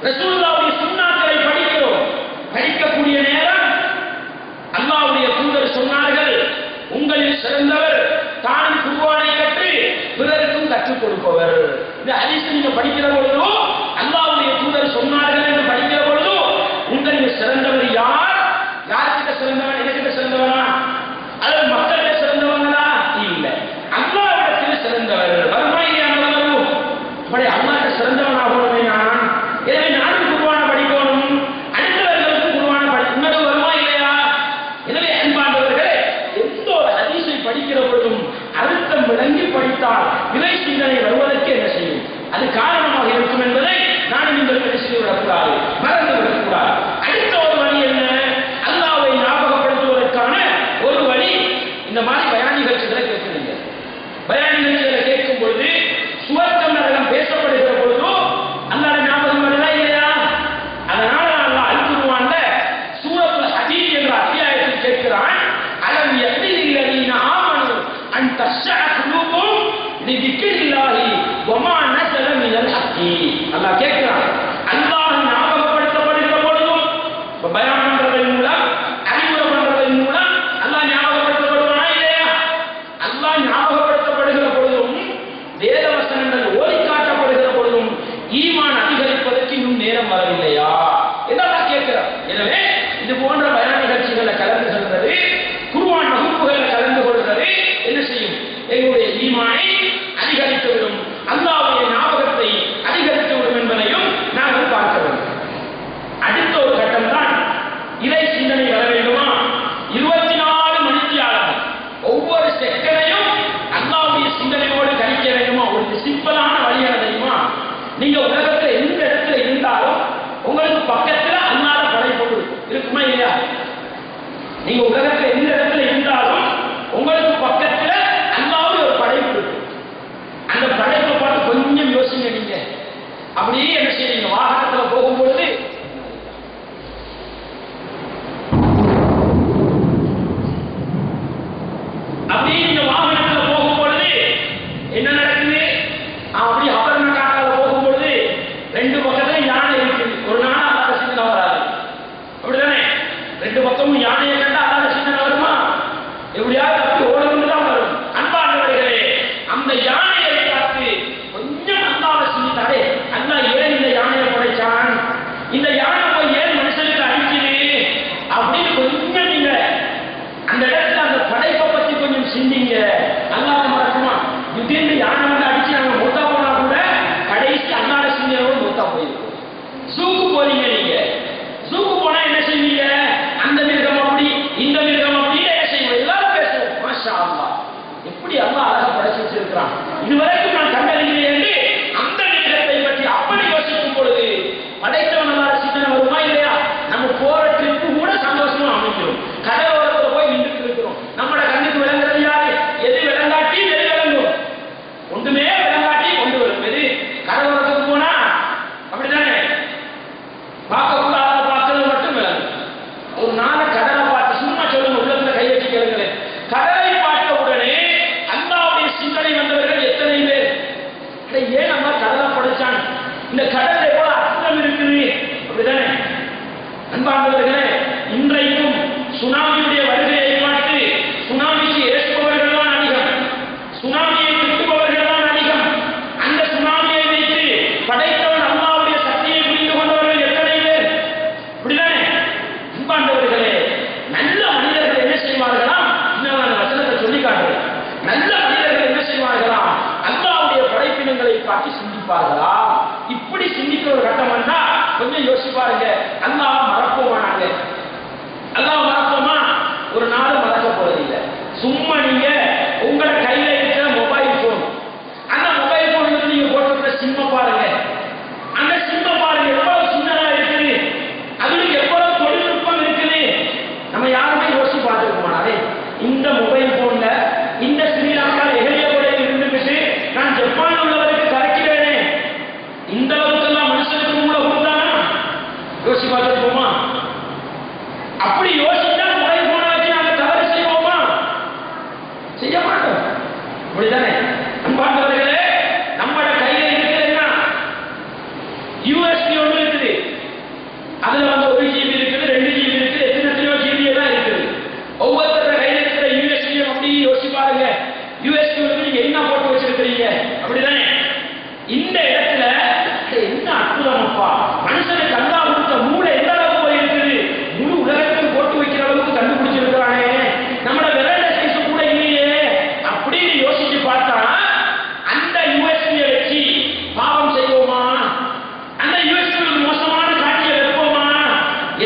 ரசூலுல்லாஹ்வுடைய சுன்னாக்களை படிக்கிறோம். படிக்கக்கூடிய நேரம் அல்லாஹ்வுடைய தூதர் சொன்னார்கள், உங்களில் சிறந்தவர் தான் குர்ஆனை கற்று பிறருக்கும் கற்றுக் கொடுப்பவர். இந்த ஹதீஸ் நீங்க படிக்கிற பொழுதோ அல்லாஹ்வுடைய தூதர் சொன்னார்கள் என்று படிக்கிற பொழுதோ உங்களில் சிறந்தவர் யார்? யார்கிட்ட சிறந்தவன்? எனக்கிட்ட சிறந்தவனா? அல்லது மக்கள்கிட்ட சிறந்தவங்களா? இல்ல, அல்லாஹ்விடத்தில் சிறந்தவர். வருமாயிலே அல்லாஹ் அப்படி அல்லாஹ்கிட்ட சிறந்தவனாகணுமே நான். எனவே நானும் குர்ஆனை படிக்கணும், அடுத்தவர்களுக்கு குர்ஆனை படிக்கணும், வருமா இல்லையா? எனவே அன்பானவர்களே, எந்த ஒரு ஹதீஸை படிக்கிற பொழுதும் அர்த்தம் விளங்கி படித்தால் இறை சிந்தனை வருவதற்கு என்ன செய்யும், அது காரணமாக இருக்கும் என்பதை நான் நீங்கள் பேசிவிடக்கூடாது, மறந்து விடக்கூடாது. அடுத்த ஒரு வழி என்ன? அல்லாஹ்வை ஞாபகப்படுத்துவதற்கான ஒரு வழி. இந்த மாதிரி பயான் நிகழ்ச்சிகளை கேட்கிறீங்க, பயான் நிகழ்ச்சிகளை கேட்கும் பொழுது சுவர்க்கம் நரகம் பேசப்படுகிற பொழுதோ அல்லாஹ் ஞாபகம் வருதா இல்லையா? அதனால அல்லாஹ் அல் குர்ஆன்ல சூரத்துல் ஹதீத் என்ற அத்தியாயத்தில் கேட்கிறான், அலம் யக்தில்லதீன ஆமனு அன் தஷ்ஷஅ குலூபுஹும் லிதிக்ரில்லாஹி வமா நஸல மினல் ஹக்கி. அல்லாஹ் கேட்கிறான், அல்லாஹ் ஞாபகப்படுத்தப்படுகிற பொழுதும் பயான் பண்றதன் மூலம் அறிவுரை பண்றதன் மூலம் அல்லாஹ் ஞாபகப்படுத்தப்படுவானா இல்லையா? அல்லாஹ் ஞாபகப்படுத்தப்படுகிற பொழுதும் வேத வசனங்கள் ஓதி காட்டப்படுகிற பொழுதும் ஈமான் அதிகரிப்பதற்கு இன்னும் நேரம் வரவில்லையா என்றெல்லாம் கேட்கிறார். எனவே இது போன்ற பயான் நிகழ்ச்சிகளை கலந்து கொள்வது, குர்ஆன் வகுப்புகளில் கலந்து கொள்வது என்ன செய்யும்? எங்களுடைய ஈமானை அதிகரித்துவிடும், அல்லாஹ்வுடைய ஞாபகத்தை அதிகரித்துவிடும் என்பதையும் நாங்கள் பார்க்க வேண்டும். அடுத்த ஒரு கட்டம் தான் இறை சிந்தனை வர வேண்டுமா? 24 மணித்தியாலம் ஒவ்வொரு செகண்டையும் அல்லாஹ்வுடைய சிந்தனையோடு கழிக்க வேண்டுமா? ஒரு சிம்பிளான வழி என்ன தெரியுமா? நீங்க உலகத்துல எந்த இடத்துல இருந்தாலும் உங்களுக்கு பக்கத்துல அல்லாஹ் படைப்பு இருக்குமா இல்லையா? நீங்க உலகத்துல எந்த இடத்துல இருந்தாலும் உங்களுக்கு பக்கத்துல அல்லாஹ்வுடைய ஒரு படைப்பு இருக்கு. அந்த படைப்பை பார்த்து கொஞ்சம் யோசிங்க. நீங்க அப்படியே என்ன செய்றீங்க? வாகனத்துல போகும்பொழுது இதுவரைக்கும் நான் கண்டறிந்தேன் என்று அந்த நேரத்தை பற்றி அப்படி யோசிக்கும் பொழுது படைத்தவனால சிந்தனை வருமா இல்லையா? நம்ம போற ட்ரிப்பு கூட சந்தோஷமா அமைக்கிறோம். கடலோரத்துல போய் நின்றுட்டு இருக்கிறோம். நம்மளோட கண்ணுக்கு விளங்குறது யாரு? எது விளங்காட்டி எது விளங்கும்? ஒன்றுமே விளங்காட்டி கொண்டு வரும். எது? கடலோரத்துக்கு போனா அப்படித்தானே பார்க்கக்கூடாத பார்க்கறது மட்டும் விளங்கும். ஒரு நாள் கடலை பார்த்து சும்மா சொல்லுங்க, உள்ளத்துல கை வச்சு கேளுங்களேன். கடலை பார்த்த உடனே அல்லாஹ்வுடைய சிந்தனை வந்தவர்கள் எத்தனை பேர்? ஏன் நம்ம கடலை படைச்சான்? இந்த கடல் எவ்வளவு அர்த்தம் இருக்குது அப்படிதானே? அன்பானவர்களே, இன்றைக்கும் சுனாமியுடைய வருகையை பார்த்து சுனாமிக்கு ஏற்பவர்கள் தான் அதிகம், சுனாமியை திட்டுபவர்கள் தான் அதிகம். அந்த சுனாமியை வைத்து படைத்தவன் அல்லாஹ்வுடைய சக்தியை புரிந்து கொண்டவர்கள் எத்தனை பேர்? அப்படிதானே? அன்பானவர்களே, நல்ல மனிதர்கள் என்ன செய்வார்களாம்? இன்னும் அந்த வசனத்தை சொல்லி காட்டுறேன். நல்ல மனிதர்கள் என்ன செய்வார்களாம்? அல்லாஹ்வுடைய படைப்பினங்களை பார்த்து சிந்திப்பார்களா? இப்படி சிந்திக்கிற ஒரு கட்டம் வந்தா கொஞ்சம் யோசிச்சு பாருங்க. அல்லாஹ் மறப்போமா? நாங்க அல்லாஹ் மறப்போமா? ஒரு நாள் மறக்க போறதில்லை. சும்மா நீங்க உங்களோட கையில இருக்கிற மொபைல் போன், அந்த மொபைல் போன்ல நீங்க போட்டிருக்கிற சிம்ம பாருங்க. அந்த சிம்ம பாருங்க எவ்வளவு சின்னதா இருக்குது, அதுக்கு எவ்வளவு தொழில்நுட்பம் இருக்குது. நம்ம யாருமே யோசிச்சு பார்த்துருக்கோம். அதே இந்த மொபைல் போன்ல இந்த ஸ்ரீலங்கா எகலிய கொடையில் இருந்துட்டு நான் ஜப்பான் உள்ளவருக்கு கரைக்கிறேனே, இந்த அளவுக்கெல்லாம் மனுஷனுக்கு மூளை கொடுத்தானா? யோசிச்சு பார்த்துருப்போமா? அப்படி யோசிச்சா மொபைல் போனை வச்சு நாங்க தவறு செய்வோமா? செய்ய மாட்டோம். அப்படிதானே? அன்பார்ந்தவர்களே, நம்மளோட கையில இருக்கிறது என்ன? யூஎஸ்பி ஒன்று இருக்குது. அதுல வந்து 1 GB இருக்குது, 2 GB இருக்குது, எத்தனையோ GB எல்லாம் இருக்குது. ஒவ்வொருத்தர கையில இருக்கிற யூஎஸ்பி அப்படி யோசிச்சு பாருங்க. யூஎஸ்பி வந்து நீங்க என்ன போட்டு வச்சிருக்கிறீங்க? அப்படிதானே? இந்த இடத்துல என்ன அற்புதம் அப்பா! மனுஷனுக்கு அல்லாஹ் கொடுத்த மூளை எந்த அளவுக்கு போயிருக்குது? முழு உலகத்துக்கு போட்டு வைக்கிற அளவுக்கு கண்டுபிடிச்சிருக்கிறானே. நம்மளோட விரல் சைஸ் கூட இல்லையே அப்படின்னு யோசிச்சு பார்த்தா அந்த யூஎஸ்பியை வச்சு பாவம் செய்வோமா? அந்த யூஎஸ்பி மோசமான காட்சியை வைப்போமா?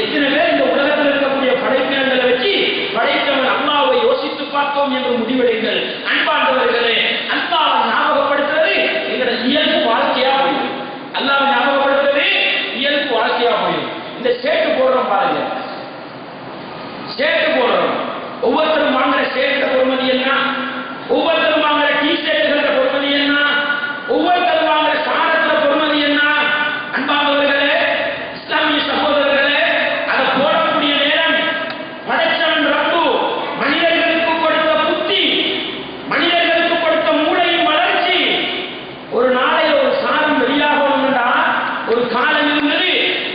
எத்தனை பேர் இந்த உலகத்தில் இருக்கக்கூடிய படைப்பினங்களை வச்சு படைத்தவன் அல்லாஹ்வை யோசித்து பார்த்தோம் என்று முடிவெடுங்கள். அன்பார்ந்தவர்களே, அல்லாஹ்வை ஞாபகப்படுத்துறது எங்களோட இயல்பு வாழ்க்கையா போயிடும். அல்லாஹ்வை ஞாபகப்படுத்துறது இயல்பு வாழ்க்கையா போயிடும். இந்த சேட்டு போடுறோம் பாருங்க, சேட்டு போடுறோம். ஒவ்வொருத்தரும் வாங்குற சேட்டு பொறுமதி என்ன? ஒவ்வொருத்தரும் வாங்குற டி ஷர்ட்டுகளோட பொறுமதி என்ன? ஒவ்வொருத்தரும் வாங்குற சாரத்துல பொறுமதி என்ன? அன்பானவர்களே, இஸ்லாமிய சகோதரர்களே, அதை போடக்கூடிய நேரம் படைச்சவன் ரப்பு மனிதர்களுக்கு கொடுத்த புத்தி, மனிதர்களுக்கு கொடுத்த மூளையின் வளர்ச்சி. ஒரு நாளையில ஒரு சாரம் வெளியாகணும்னா ஒரு காலம் இருந்தது.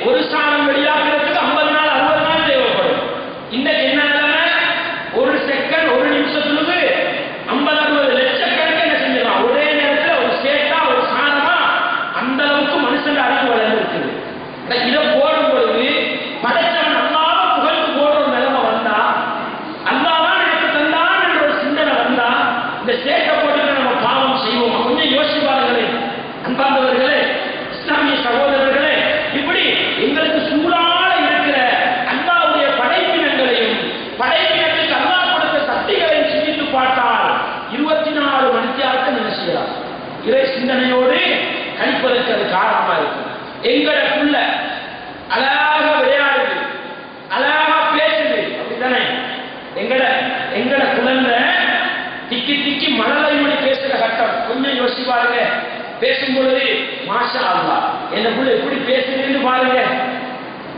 ஒரு சாரம் வெளியாகிறதுக்கு 50 நாள் 60 நாள் தேவைப்படும். இன்னைக்கு என்ன நிலைமை? ஒரு செகண்ட், ஒரு நிமிஷத்துக்கு 50-60 லட்சக்கணக்கு என்ன செஞ்சிடலாம் ஒரே நேரத்தில். ஒரு சேட்டா ஒரு சாரமா அந்த அளவுக்கு மனுஷன் அறிவு வளர்ந்துருக்குது. இதை போடும் பொழுது படைச்சவன் அல்லாஹ் புகழ்ந்து போடுற ஒரு நிலைமை வந்தா, அல்லாஹ் தான் எனக்கு தந்தான் என்ற ஒரு சிந்தனை வந்தா, இந்த சேட்டை போட்டு நம்ம பாவம் செய்வோம். கொஞ்சம் யோசிச்சு பாருங்களேன். அன்பார்ந்தவர்களே, இஸ்லாமிய சகோதரர்களே, இப்படி எங்களுக்கு சூழால இருக்கிற அல்லாஹ்வுடைய படைப்பினங்களையும் படைப்பினத்துக்கு அல்லாஹ் கொடுத்த சக்திகளையும் சிந்தித்து பார்த்தால் 24 மணித்தியாலத்தை என்ன செய்யலாம்? இறை சிந்தனையோடு கழிப்பதற்கு அது காரணமா இருக்கும். எங்களுக்குள்ள அழகாக விளையாடுது, அழகாக பேசுது, அப்படித்தானே? எங்கட குழந்தை திக்கி திக்கி மழலை மொழி பேசுற கட்டம். கொஞ்சம் யோசிச்சு பாருங்க. பேசும் பொழுது மாஷா அல்லாஹ் எந்த புள்ள எப்படி பேசுதுன்னு பாருங்க.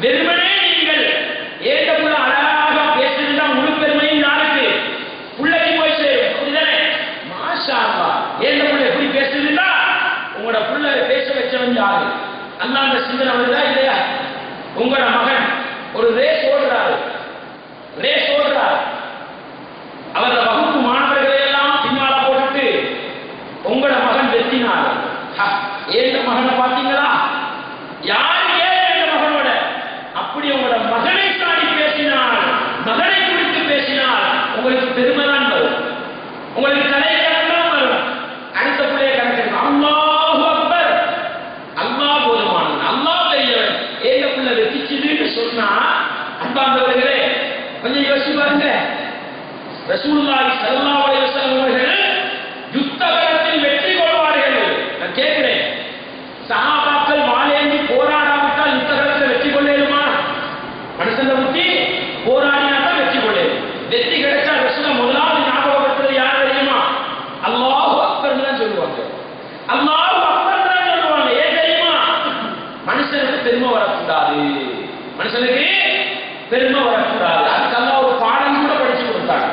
வெறுமனே நீங்கள் ஏந்த புள்ள அழகாக பேசுறதுன்னா முழு பெருமையும் யாருக்கு? புள்ளைக்கு போய் சேரும். அப்படிதானே? மாஷா அல்லாஹ் ஏந்த புள்ள எப்படி பேசுதுன்னா உங்களோட புள்ள பேச வச்சவன் யாரு? அல்லாஹ் அந்த சிந்தனை வருதா இல்லையா? உங்களோட மகன் ஒரு ரேஸ் ஓடுறாரு, அவரோட வகுப்பு மாணவர்களை எல்லாம் பின்னால போட்டுட்டு உங்களோட மகன் வெற்றினார். ஏந்த மகனை பார்த்தீங்களா? யார் ஏன் என்ற மகனோட அப்படி உங்களோட மகனை சாடி பேசினால், மகனை குறித்து பேசினால் உங்களுக்கு பெருமை தான் வரும், உங்களுக்கு கலைக்கணம் தான் வரும். அடுத்த பிள்ளைய கணக்கு அல்லாஹு அக்பர், அல்லாஹ் போதுமானவன், அல்லாஹ் பெரியவன். ஏந்த பிள்ளை வெற்றிச்சுன்னு சொன்னா அன்பார்ந்தவர்களே கொஞ்சம் யோசிச்சு பாருங்க. ரசூலுல்லாஹி ஸல்லல்லாஹு அலைஹி வஸல்லம் அவர்கள் யுத்த களத்தில் வெற்றி பெருமை வரக்கூடாது, மனுஷனுக்கு பெருமை வரக்கூடாது. அதுக்கு அல்லாஹ் ஒரு பாடம் கூட படிச்சு கொடுத்தாங்க.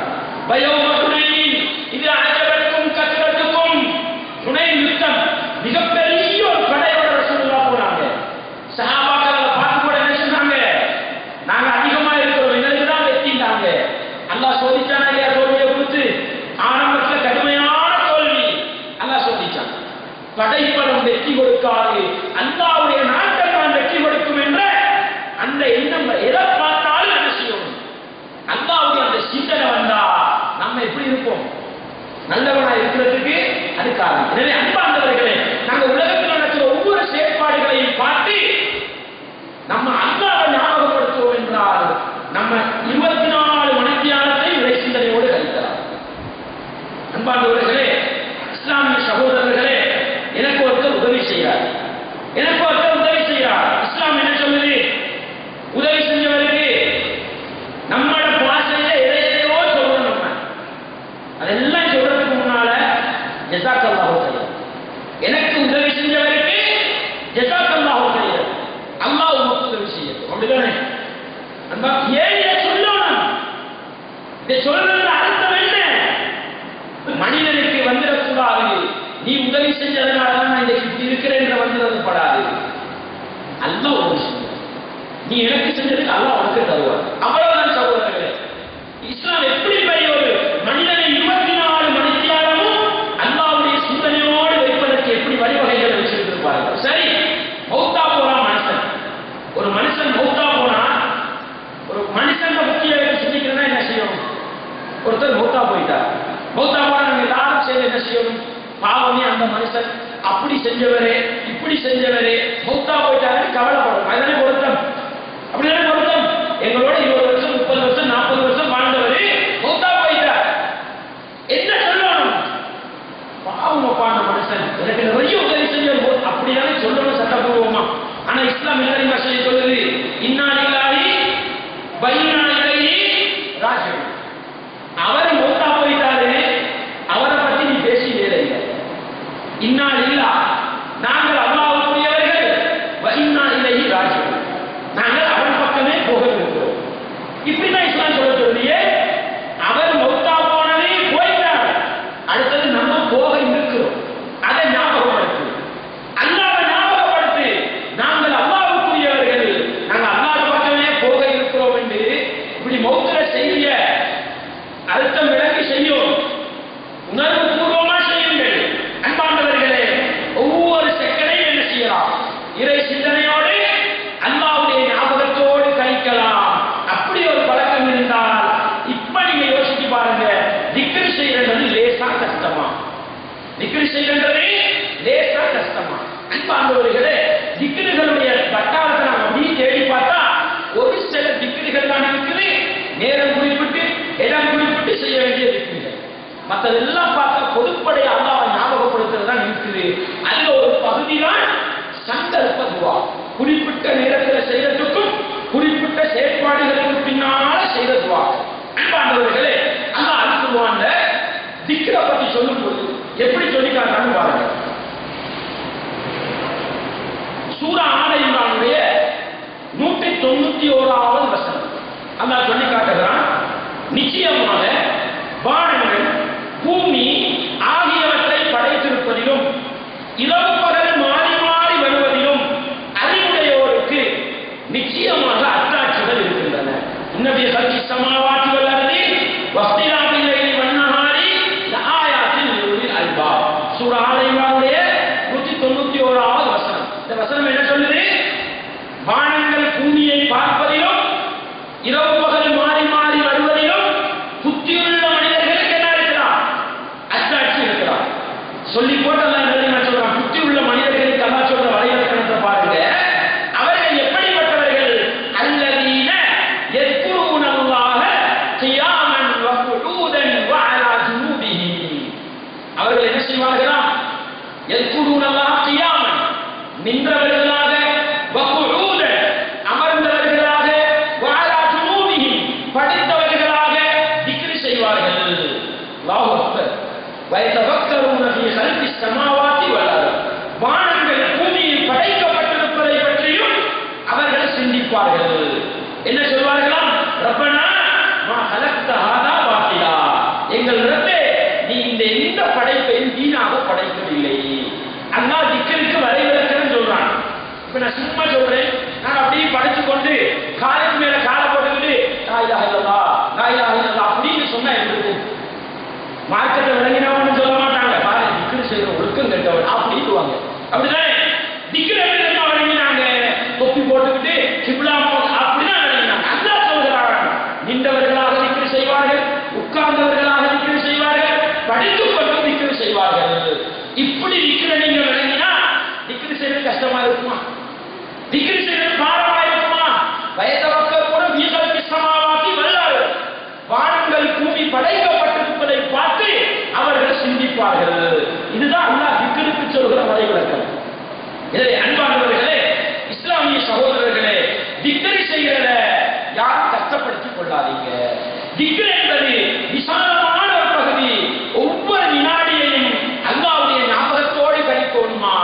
இது அஜபத்துக்கும் கத்ரத்துக்கும் ஹுனைன் யுத்தம், மிகப்பெரிய ஒரு படையோட ரசூலுல்லாஹ் போனாங்க. சஹாபாக்கள் பார்த்து கூட என்ன சொன்னாங்க, நாங்க அதிகமா இருக்கிறோம், எங்களுக்கு தான் வெற்றிட்டாங்க. அல்லாஹ் சோதிச்சானா இல்லையா? தோல்வியை கொடுத்து ஆரம்பத்துல கடுமையான தோல்வி அல்லாஹ் சோதிச்சான். படைப்படம் வெற்றி கொடுக்காது, அல்லாஹ்வுடைய நாட்டம் தான் வெற்றி கொடுக்கும் என்ற அந்த எண்ணம் எதை பார்த்தாலும் என்ன செய்யணும், அல்லாஹ்வுடைய அந்த சிந்தனை வந்தா நம்ம எப்படி இருப்போம், நல்லவனா இருக்கிறதுக்கு அது காரணம். எனவே அன்பார்ந்தவர்களே, நாங்க உலகத்தில் நடக்கிற ஒவ்வொரு செயற்பாடுகளையும் பார்த்து நம்ம அல்லாஹ்வை ஞாபகப்படுத்துவோம் என்றால் நம்ம 24 மணித்தியாலத்தை இறை சிந்தனையோடு கழிக்கலாம். அன்பார்ந்தவர்களே, இஸ்லாமிய சகோதரர்களே, எனக்கு ஒருத்தர் உதவி செய்கிறார், எனக்கு ஒருத்தர் உதவி செய்கிறார். இஸ்லாம் என்ன சொல்லுது? உதவி செஞ்சவருக்கு நம்மளோட பாசையில எதையோ சொல்லணும். நம்ம அதெல்லாம் சொல்றதுக்கு முன்னால ஜஸாக்கல்லாஹு கைரன், எனக்கு உதவி செஞ்சவருக்கு ஜஸாக்கல்லாஹு கைரன், அல்லாஹ் உனக்கு உதவி செய்யட்டும். அப்படிதானே? அன்பா, ஏன் இதை சொல்லணும்? இதை சொல்றது அர்த்தம் என்ன? மனிதனுக்கு வந்துடக்கூடாது, நீ உதவி செஞ்சதுனால தான் நான் இன்றைக்கு இப்படி இருக்கிறேன் என்று வந்துடப்படாது. அல்லாஹ் உதவி செய்ய, நீ எனக்கு செஞ்சதுக்கு அல்லாஹ் உனக்கு தருவார். அவ்வளவுதான் சகோதரர்களே. இஸ்லாம் எப்படி பெரிய ஒரு மனிதனை 24 மணித்தியாலமும் அல்லாஹ்வுடைய சிந்தனையோடு வைப்பதற்கு எப்படி வழிவகைகளை வச்சிருப்பார்கள். சரி, மௌத்தா போறான் மனுஷன், ஒரு மனுஷன் மௌத்தா போனா, ஒரு மனுஷன் முக்கிய சிந்திக்கிறதா என்ன செய்யணும்? ஒருத்தர் மௌத்தா போயிட்டார், மௌத்தா போனா நம்ம எல்லாரும் சேர்ந்து என்ன செய்யணும்? பாவமே அந்த மனுஷன் அப்படி செஞ்சவரே இப்படி செஞ்சவரே மௌத்தா போயிட்டாரு கவலைப்படும். அதுதானே பொருத்தம், அப்படிதானே பொருத்தம். எங்களோட 20 வருஷம் 30 வருஷம் 40 வருஷம் வாழ்ந்தவரு மௌத்தா போயிட்டார், என்ன சொல்லணும்? பாவம் அந்த மனுஷன் எனக்கு நிறைய உதவி செஞ்ச அப்படிதானே சொல்லணும் சட்டப்பூர்வமா. ஆனா இஸ்லாம் எல்லாரையும் மசூதி சொல்லுது, இன்னா லில்லாஹி வ இன்னா இலைஹி ராஜிஊன். அவர் மௌத்தா போயிட்டாரு, அவரை பத்தி நீ பேசி வேலை இல்லை. இன்னா லில்லாஹ், நாங்கள் அல்லாஹ்வுக்குரியவர்கள், வ இன்னா இலைஹி ராஜிஊன், நாங்கள் அவன் பக்கமே போக இருக்கிறோம். இப்படிதான் இஸ்லாம் சொல்ல சொல்லியே. அவர் மௌத்தா போனதே போயிட்டார், அடுத்தது நம்ம போக இருக்கிறோம். அதை ஞாபகப்படுத்து, அல்லாஹ்வை ஞாபகப்படுத்து. நாங்கள் அல்லாஹ்வுக்குரியவர்கள், நாங்கள் அல்லாஹ் பக்கமே போக இருக்கிறோம் என்று இப்படி மௌத்துல செய்ய அர்த்தம் விளக்கி செய்யும், உணர்வு பூர்வமா செய்யுங்கள். அன்பாண்டவர்களே, ஒவ்வொரு செகண்டையும் என்ன செய்யலாம்? இறை சிந்தனையோடு அல்லாஹ்வுடைய ஞாபகத்தோடு கழிக்கலாம். அப்படி ஒரு பழக்கம் இருந்தால் இப்ப நீங்க யோசிச்சு பாருங்க, திக்ர் செய்யறது லேசா கஷ்டமா? திக்ர் செய்யறது லேசா கஷ்டமா? அன்பாண்டவர்களே, திக்ருகளுடைய பட்டாளத்தை நாம் அப்படியே தேடி பார்த்தா ஒரு சில திக்ருகள் தான் இருக்குது, நேரம் குறிப்பிட்டு இடம் குறிப்பிட்டு செய்ய வேண்டிய திக்ருகள். மற்றதெல்லாம் பார்த்தா பொதுப்படைய அல்லாஹ்வை ஞாபகப்படுத்துறது தான் இருக்குது. அதுல ஒரு பகுதி தான் சந்தர்ப்ப துஆ. குறிப்பிட்ட நேரத்தில் செய்யறதுக்கும் குறிப்பிட்ட செயற்பாடுகளுக்கு பின்னால செய்த துஆ. அன்பாண்டவர்களே, அல்லாஹ் அல்-குர்ஆன்ல திக்ரை பத்தி சொல்லும்போது எப்படி சொல்லி காட்டுறான்னு பாருங்க. சூரா ஆல இம்ரானுடைய 191வது வசனம் அல்லாஹ் சொல்லி காட்டுகிறான், நிச்சயமாக வானங்கள் பூமி ஆகியவற்றை படைத்திருப்பதிலும் இரவு பகல் மாறி மாறி வருவதிலும் அறிவுடையோருக்கு நிச்சயமாக அத்தாட்சிகள் இருக்கின்றன. இன்னபிய கல்வி சமாவாத்தி வல்லதி வக்திலாபில் லைலி வன்னஹாரி லஆயாத்தின் லிஉலில் அல்பாப். சூரா ஆல இம்ரானுடைய 191வது வசனம். இந்த வசனம் என்ன சொல்லுது? என்ன சொல்வார்களாம்? ரப்பனா மா ஹலக்த ஹாதா பாத்திலா, எங்கள் ரப்பே நீ இந்த படைப்பையும் வீணாக படைக்கவில்லை. அல்லாஹ் திக்ருக்கு வரைவிலக்கணம் சொல்றான். இப்ப நான் சும்மா சொல்றேன், நான் அப்படியே படிச்சு கொண்டு காலுக்கு மேல காலை போட்டுக்கிட்டு லா இலாஹ இல்லல்லாஹ் லா இலாஹ இல்லல்லாஹ் அப்படின்னு சொன்னா எப்படி இருக்கும்? மார்க்கெட்டை விளங்கினவன்னு சொல்ல மாட்டாங்க, பாரு திக்ரு செய்யற ஒழுக்கம் கேட்டவன் அப்படின்னுவாங்க. அப்படிதானே? திக்ரு எப்படி வழங்கினாங்க? தொப்பி போட்டுக்கிட்டு கிப்லா அப்படிதான் வழங்கினாங்க. அல்லாஹ் சொல்கிறாங்க, நின்றவர்களாக திக்ரு செய்வார்கள், உட்கார்ந்தவர்களாக திக்ரு செய்வார்கள், படித்துக் கொண்டும் திக்ரு செய்வார்கள். இப்படி திக்ரை நீங்க விளங்கினா திக்ரு செய்வது கஷ்டமா இருக்குமா? திக்ரு செய்வது பாரமா இருக்குமா? வயதவர்கள் கூட வீசல் பிசமாவாக்கி வல்லார்கள். வானங்கள் பூமி படைக்கப்பட்டிருப்பதை பார்த்து அவர்கள் சிந்திப்பார்கள். இதுதான் அல்லாஹ் திக்ருக்கு சொல்கிற வரைவிலக்கணம். இதை அன்பானவர்களே, இஸ்லாமிய சகோதரர்களே, திக்ரு செய்கிறத யாரும் கஷ்டப்படுத்திக் கொள்ளாதீங்க. திக்ரு என்பது விசாலமான ஒரு பகுதி. ஒவ்வொரு வினாடியையும் அல்லாஹ்வுடைய ஞாபகத்தோடு கழிக்கணுமா?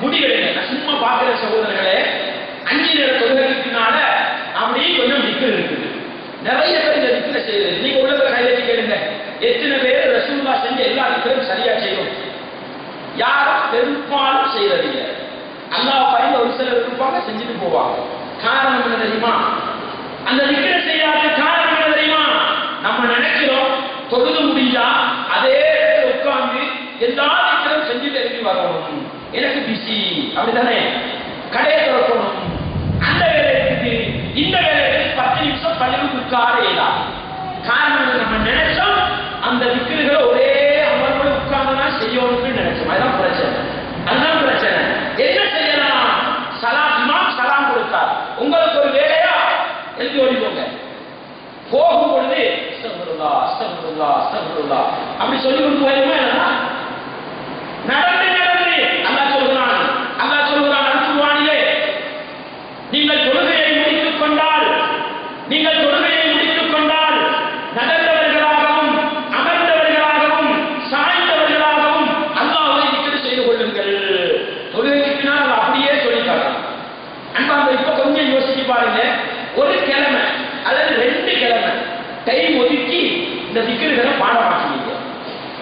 முடிவெடுங்க. நான் சும்மா பார்க்கிற சகோதரர்களே, 5 நேர தொழுகைக்கு பின்னால அப்படியே கொஞ்சம் திக்ரு இருக்குது. நிறைய பேர் இந்த திக்ரை செய்யுது. நீங்க உள்ளவரை கையெழுத்து கேளுங்க, எத்தனை பேர் ரசூலுல்லாஹ் செஞ்ச எல்லா திக்ரும் சரியா செய்யும்? யாரும் பெரும்பாலும் செய்யறதில்லை. அல்லாஹ் பயந்து ஒரு சிலர் இருப்பாங்க, செஞ்சுட்டு போவாங்க. காரணம் என்ன தெரியுமா? அந்த திக்ரை செய்யாத காரணம் என்ன தெரியுமா? நம்ம நினைக்கிறோம் தொழுது முடிஞ்சா அதே உட்கார்ந்து எல்லா திக்ரும் செஞ்சுட்டு இறங்கி வரணும், எனக்கு பிஸி அப்படித்தானே, கடையை திறக்கணும், அந்த வேலை இருக்குது, இந்த வேலை 10 நிமிஷம் பள்ளிக்கு உட்காரேடா. காரணம் நம்ம நினைச்சோம் அந்த திக்ருகளை ஒரே அமர்வோடு உட்கார்ந்துதான் செய்யணும்னு நினைச்சோம். அதுதான் பிரச்சனை. அதுதான் பிரச்சனை. என்ன செய்யலாம்? இமாம் சலாம் கொடுத்தார், உங்களுக்கு ஒரு வேலையா எழுதி ஓடிப்போங்க. போகும் பொழுது அஸ்தக்ஃபிருல்லாஹ் அஸ்தக்ஃபிருல்லாஹ் அஸ்தக்ஃபிருல்லாஹ் அப்படி சொல்லி கொண்டு போயிருமா? நடந்து நடந்து அல்லாஹ் சொல்கிறான் அனுப்புவானிலே, நீங்கள் தொழுகையை முடித்துக் கொண்டால் நடந்தவர்களாகவும் அமர்ந்தவர்களாகவும் சாய்ந்தவர்களாகவும் அல்லாஹ்வை திக்ர் செய்து கொள்ளுங்கள். தொழுகைக்கு பின்னால் அப்படியே சொல்லிட்டாங்க. அன்பார்ந்த இப்ப கொஞ்சம் யோசிச்சு பாருங்க, ஒரு கிழமை அல்லது 2 கிழமை டைம் ஒதுக்கி இந்த திக்ருகளை பாடமாக்குவீங்க.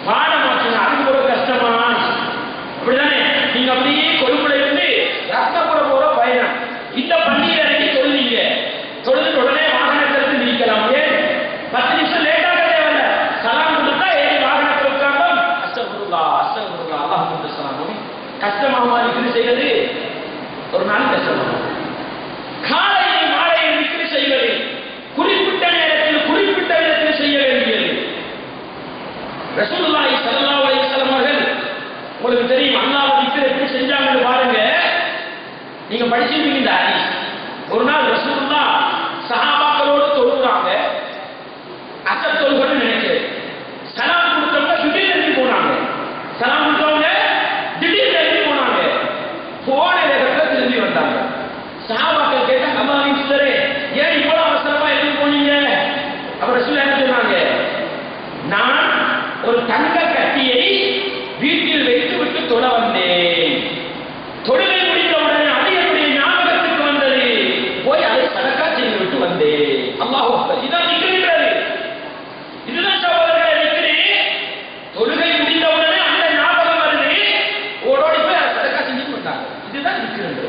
பாடமாக்கினா அதுக்கு ஒரு கஷ்டமா? அப்படிதானே? நீங்க அப்படியே கொழுப்புல இருந்து ரத்தப்புற போற பயணம், இந்த பள்ளியில இறங்கி தொழுவீங்க. தொழுது உடனே வாகனத்திலிருந்து நீக்கலாம். 10 நிமிஷம் லேட்டாக தேவையில்ல, சலாம் கொடுத்தா ஏறி வாகனத்தில் உட்கார்ந்தோம் அஸ்தக்ஃபிருல்லாஹ் அஸ்தக்ஃபிருல்லாஹ் அல்லாஹும்ம ஸலாம். கஷ்டமாகுமா திக்ரு செய்வது? ஒரு நாள் கஷ்டமாகும். காலையில் மாலையில் திக்ரு செய்வது குறிப்பிட்ட நேரத்தில் குறிப்பிட்ட இடத்தில் செய்ய வேண்டியது. ரசூலுல்லாஹி ஸல்லல்லாஹு அலைஹி வஸல்லம் அவர்கள், உங்களுக்கு தெரியும் அல்லாஹ் திக்ர் எப்படி செஞ்சாங்கன்னு பாருங்க. நீங்க படிச்சிருப்பீங்க இந்த ஹதீஸ். ஒரு நாள் ரசூலுல்லாஹ் சஹாபாக்களோடு தொழுகிறாங்க. அசர் தொழுகன்னு நினைக்கிறேன். சலாம் கொடுத்தவங்க திடீர்னு எழுதி போனாங்க. சலாம் கொடுத்தவங்க திடீர்னு எழுதி போனாங்க. போன இடத்துல திரும்பி வந்தாங்க. சஹாபாக்கள் கேட்டாங்க, அல்லாஹ்வின் தூதரே, ஏன் இவ்வளவு அவசரமா எழுதி போனீங்க? அப்ப ரசூல் என்ன சொன்னாங்க? நான் ஒரு தங்க கட்டியை வீட்டில் வைத்து விட்டு தொழ வந்தேன். தொழுகை முடிந்த உடனே அது என்னுடைய ஞாபகத்துக்கு வந்தது, போய் அதை சதக்கா செய்து விட்டு வந்தேன். அல்லாஹ் அக்பர். இதான் திக்ருங்கிறது. இதுதான் சகோதரர்களே திக்ரு. தொழுகை முடிந்த உடனே அந்த ஞாபகம் வருது, ஓடோடி போய் அதை சதக்கா செஞ்சுட்டு வந்தாங்க. இதுதான் திக்ருங்கிறது.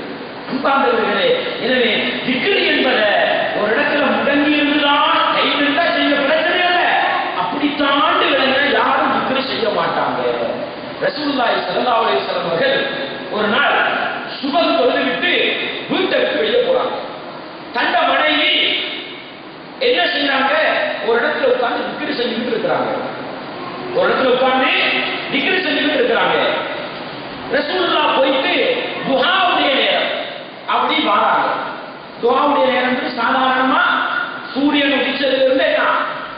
அன்பார்ந்தவர்களே, எனவே திக்ரு என்பதை ஒரு இடத்துல முடங்கி இருந்துதான் கைவிட்டா செய்ய பிரச்சனை இல்லை, அப்படி தாண்டி விளங்க யாரும் திக்ரு செய்ய மாட்டாங்க. ரசூலுல்லாஹி ஸல்லல்லாஹு அலைஹி வஸல்லம் அவர்கள் ஒரு நாள் சுபஹ் தொழுதுவிட்டு வீட்டை விட்டு வெளியே போறாங்க. தண்ட மனைவி என்ன செய்யறாங்க? ஒரு இடத்துல உட்கார்ந்து திக்ரு செஞ்சுக்கிட்டு இருக்கிறாங்க. ரசூலுல்லாஹ் போயிட்டு துஆவுடைய நேரம் அப்படி வராங்க. துஆவுடைய நேரம் சாதாரணமா சூரியன் உதிச்சதுல இருந்து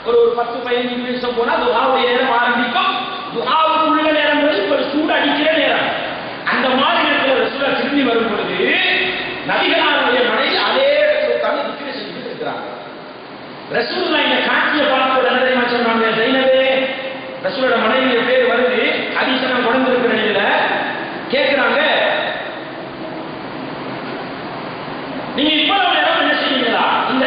ஒரு 10-15 நிமிஷம் போனா துஆவுடைய நேரம் ஆரம்பிக்கும். துஆவுக்குள்ள நேரம் ஒரு சூடு அடிக்கிற நேரம். அந்த மாதிரி நேரத்தில் ரசூலுல்லாஹ் திரும்பி வரும் பொழுது நபிகளாருடைய மனைவி அதே இடத்துல உட்கார்ந்து திக்ர் செஞ்சுட்டு இருக்கிறாங்க. ரசூலுல்லாஹ் இந்த காட்சியை பார்த்து உடனே என்ன சொன்னாங்க? ஜைனபே, ரசூலோட மனைவிய பேர் வருது, ஹதீஸை நான் கொண்டு இருக்கிற நிலையில கேட்கிறாங்க, நீங்க இவ்வளவு நேரம் என்ன செய்வீங்களா? இந்த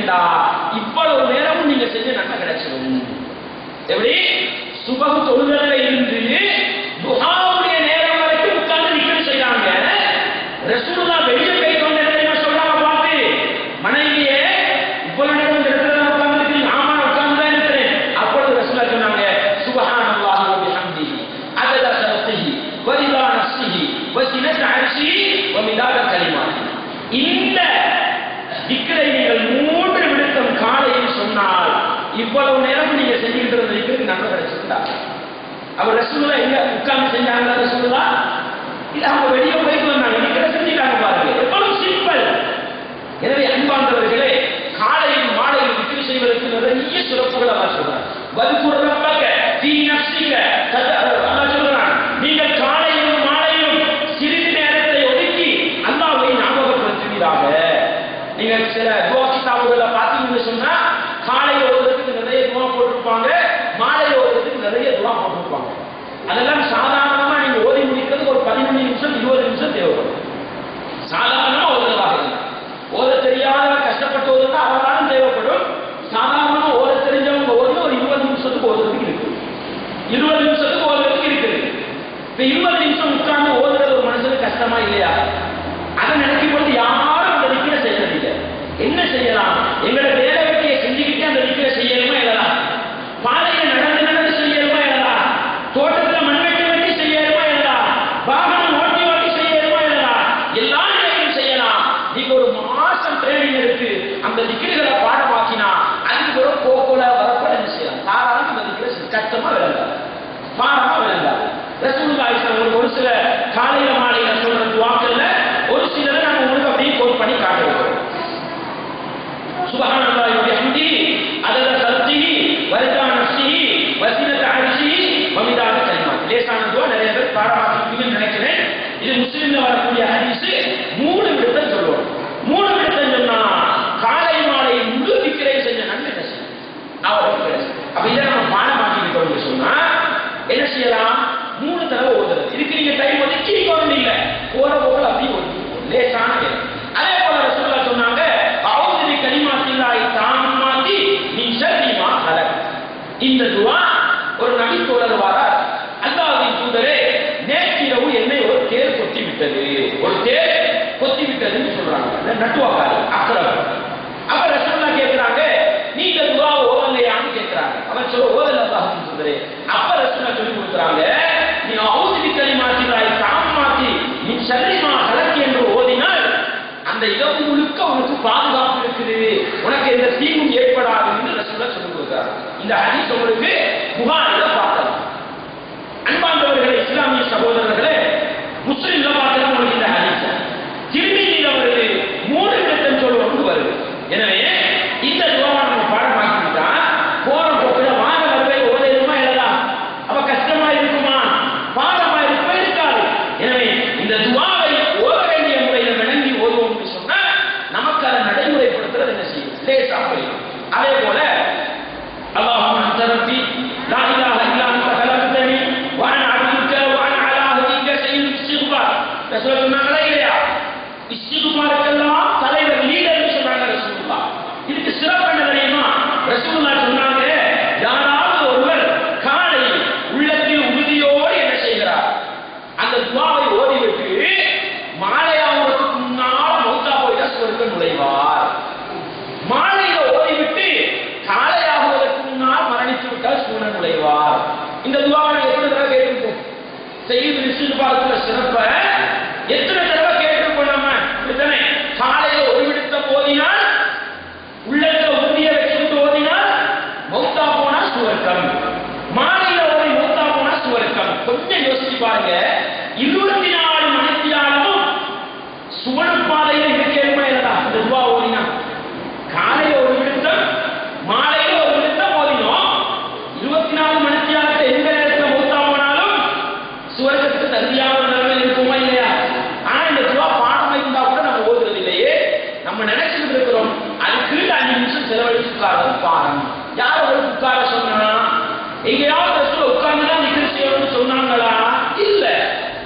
செஞ்சீங்கடா இவ்வளவு நேரமும் நீங்க செஞ்ச நன்மை கிடைச்சிடும். எப்படி சுபஹ் தொழுகையில இருந்து துஹாவுடைய நேரம் வரைக்கும் உட்கார்ந்து நிக்கல் செய்றாங்க. ரசூலுல்லாஹ் வெளியே போய் கொண்டு என்ன சொல்றாங்க பாத்து, மனைவியே இவ்வளவு நேரம் இந்த இடத்துல உட்கார்ந்து ஆமா உட்கார்ந்து தான் இருக்கிறேன். அப்பொழுது ரசூலுல்லாஹ் சொன்னாங்க சுப்ஹானல்லாஹி வ பிஹம்திஹி அதத ஸல்ஹி வ ரிதா நஃப்ஸிஹி வ ஸினத அர்ஷிஹி வ மிதாத கலிமாத்தி. இந்த திக்ரை நீங்கள் 3 விடுத்தம் காலையில் சொன்னால் இவ்வளவு நேரம் நீங்க செஞ்சுட்டு இருந்த திக்ருக்கு நன்மை கிடைச்சிருந்தா. அவர் ரசூலுல்லாஹ் எங்க உட்கார்ந்து செஞ்சாங்க? ரசூலுல்லாஹ் இல்ல அவங்க வெளியே போயிட்டு வந்தாங்க, திக்ரை செஞ்சுட்டாங்க பாருங்க, எவ்வளவு சிம்பிள். எனவே அன்பார்ந்தவர்களே, காலையில் மாலையில் திக்ரு செய்வதற்கு நிறைய சிறப்புகள் அல்லாஹ் சொல்றார். வத்குர் ரப்பக ஃபீ நஃப்ஸிக, அல்லாஹ் சொல்றான் நீங்கள் காலையிலும் மாலையிலும் சிறிது நேரத்தை ஒதுக்கி அல்லாஹ்வை ஞாபகப்படுத்துவீராக. நீங்க சில துஆ கிதாபுகளை பார்த்தீங்கன்னு சொன்னா காலையில ஓதுறதுக்கு நிறைய துஆ போட்டிருப்பாங்க, மாலையில ஓதுறதுக்கு நிறைய துஆ போட்டிருப்பாங்க. அதெல்லாம் சாதாரணமா நீங்க ஓதி முடிக்கிறதுக்கு ஒரு 15 நிமிஷம் 20 நிமிஷம் தேவைப்படும். சாதாரணமா ஓதுறதாக இல்லை. ஓத தெரியாதவங்க கஷ்டப்பட்டு ஓதுனா அவராலும் தேவைப்படும். சாதாரணமா ஓத தெரிஞ்சவங்க ஓதி ஒரு 20 நிமிஷத்துக்கு ஓதுறதுக்கு இருக்கு, 20 நிமிஷத்துக்கு ஓதுறதுக்கு இருக்குது. இப்ப 20 நிமிஷம் உட்கார்ந்து ஓதுறது ஒரு மனுஷனுக்கு கஷ்டமா இல்லையா? அதை நினைக்கும் பொழுது யாரும் அந்த திக்ரை செய்யறதில்லை. என்ன செய்யலாம்? எங்களோட வேலை வெட்டியை செஞ்சுக்கிட்டே அந்த திக்ரை செய்யணுமா எழலாம், பாதையில நடந்து செய்யணுமா எழலாம், தோட்டத்துல மண் வெட்டி செய்யணுமா எழலாம், வாகனம் ஓட்டி செய்யணுமா எழலாம், எல்லா நிலையிலும் செய்யலாம். நீங்க ஒரு மாசம் ட்ரைனிங் எடுத்து அந்த திக்ருகளை பாடமாக்கினா அதுக்கு ஒரு போக்குல வரப்பட என்ன செய்யலாம், தாராளம் அந்த திக்ரை கஷ்டமா விளங்காது, பாடமா விளங்காது. ரசூலுல்லாஹி ஸல்லல்லாஹு ஒரு சில காலையில மாலையில சொல்ற துஆக்கள்ல ஒரு சிலரை நாம உங்களுக்கு அப்படியே கோட் பண்ணி காட்டுறோம். சுப்ஹானல்லாஹி வ பிஹம்திஹி அதத ஸல்ஹிஹி வ ரிதா நஃப்ஸிஹி வ ஸினத அர்ஷிஹி வ மிதாத கலிமாத்தி. லேசான துஆ, நிறைய பேர் பாடமாக்கிருப்பீங்கன்னு நினைக்கிறேன். இது முஸ்லிம்ல வரக்கூடிய ஹதீஸ். 3 விடத்தை சொல்லுவோம். 3 விடத்தை சொன்னா காலை மாலை முழு திக்ரை செஞ்ச நன்மை என்ன செய்யும்? அவருக்கு அப்ப இதை நம்ம பாடமாக்கிக்கிட்டோம்னு சொன்னா என்ன செய்யலாம்? 3 தடவை ஓதுறது. இதுக்கு நீங்க டைம் ஒதுக்கி போறது இல்ல, போற போக்குல அப்படியே ஓதி லேசான வேலை. அதே போல ரசூலுல்லாஹ் சொன்னாங்க அஊது பி கலிமாத்தில்லாஹி தாம்மாத்தி மின் ஷர்ரி மா ஹலக். இந்த துஆ ஒரு நபி தோழர் வாரார், அல்லாஹ்வின் தூதரே நேற்றிரவு என்னை ஒரு தேர் கொத்தி விட்டது, ஒரு தேர் கொத்தி விட்டதுன்னு சொல்றாங்க. நட்டுவாக்காரி அக்ரப். அப்ப ரசூலுல்லாஹ் கேட்கிறாங்க நீங்க துஆ ஓதலையான்னு கேட்கிறாங்க. அவன் சொல்ல ஓதல அல்லாஹ்வின் தூதரே. அப்ப ரசூலுல்லாஹ் சொல்லி கொடுக்குறாங்க நீ அஊது பி கலிமாத்தில்லாஹி தாம்மாத்தி மின் ஷர்ரி மா ஹலக் என்று ஓதினால் அந்த இரவு முழுக்க உனக்கு பாதுகாப்பு இருக்குது, உனக்கு எந்த தீங்கும் ஏற்படாது என்று ரசூலுல்லாஹ் சொல்லி கொடுக்கிறார். இந்த ஹதீஸ் உங்களுக்கு புகாரில பார்க்கலாம். அன்பார்ந்தவர்களே, இஸ்லாமிய சகோதரர்களே, முஸ்லிம்ல பார்க்கலாம் உங்களுக்கு இந்த ஹதீஸ். திருமீதியில வருது, 3 விடத்தம் சொல்லுவது வருது. எனவே இந்த துஆவை நம்ம பாடமாக்கிட்டா போற போக்குல வார வரவே ஓதலுமா எழலாம். அப்ப கஷ்டமா இருக்குமா? பாடமா இருக்குமா? இருக்காது. எனவே இந்த துஆவை ஓத வேண்டிய முறையில விளங்கி ஓதுவோம்னு சொன்னா நமக்கு அதை நடைமுறைப்படுத்துறது என்ன செய்யும்? லேசா போயிடும். அதே போல அல்லாஹும்ம அன்த ரப்பி லா இலாஹ இல்லா அன்த கலக்தனி வ அன அப்துக வ அன அலா ஹதீக ஸையுல் இஸ்திக்பார். ரசூலுல்லாஹ் சொன்னாங்களா இல்லையா? இஸ்திக்பாருக்கெல்லாம் தலைவர் லீடர்னு சொன்னாங்க ரசூலுல்லாஹ். இதுக்கு சிறப்பு என்ன தெரியுமா? ரசூலுல்லாஹ் சொன்னாங்க யாராவது ஒருவர் காலை உள்ளத்தில் உறுதியோடு என்ன செய்கிறார், அந்த துஆவை ஓதிவிட்டு மாலையாவதற்கு முன்னால் மௌத்தா போயிட்டா சொர்க்கம் நுழைவார். மாலையில ஓதிவிட்டு காலையாகுவதற்கு முன்னால் மரணித்து விட்டால் சூழல் நுழைவார். இந்த துஆவை எத்தனை தடவை கேட்டிருப்போம்? செய்யுள் இஸ்திக்பாருக்குள்ள சிறப்ப எத்தனை தடவை கேட்டிருப்போம் நம்ம? இதுதானே காலையில ஒரு விடுத்தம் ஓதினால், உள்ளத்துல உறுதியை வச்சுட்டு ஓதினால் மௌத்தா போனா சுவர்க்கம், மாலையில ஓதி மௌத்தா போனா சுவர்க்கம். கொஞ்சம் யோசிச்சு பாருங்க, 24 மணித்தியாலமும் சுவனப்பாதையில இருக்கேமா இல்லடா இந்த துஆ ஓதினா? காலையில ஒரு விடுத்தம், மாலையில ஒரு விடுத்தம் ஓதினோம். 24 மணித்தியாலத்தை எந்த நேரத்தில் மௌத்தா போனாலும் சுவர்க்கத்துக்கு தகுதியான நிலைமையில் இருக்குமா இல்லையா? ஆனா இந்த துஆ பாடமா இருந்தா கூட நம்ம ஓதுறது இல்லையே. நம்ம நினைச்சிட்டு இருக்கிறோம் அதுக்கு 5 நிமிஷம் செலவழிச்சு உட்கார்றது பாடம். யார் உங்களுக்கு உட்கார சொன்னா? எங்கேயாவது ரசூல் உட்கார்ந்துதான் திக்ர் செய்யணும்னு சொன்னாங்களா? இல்ல.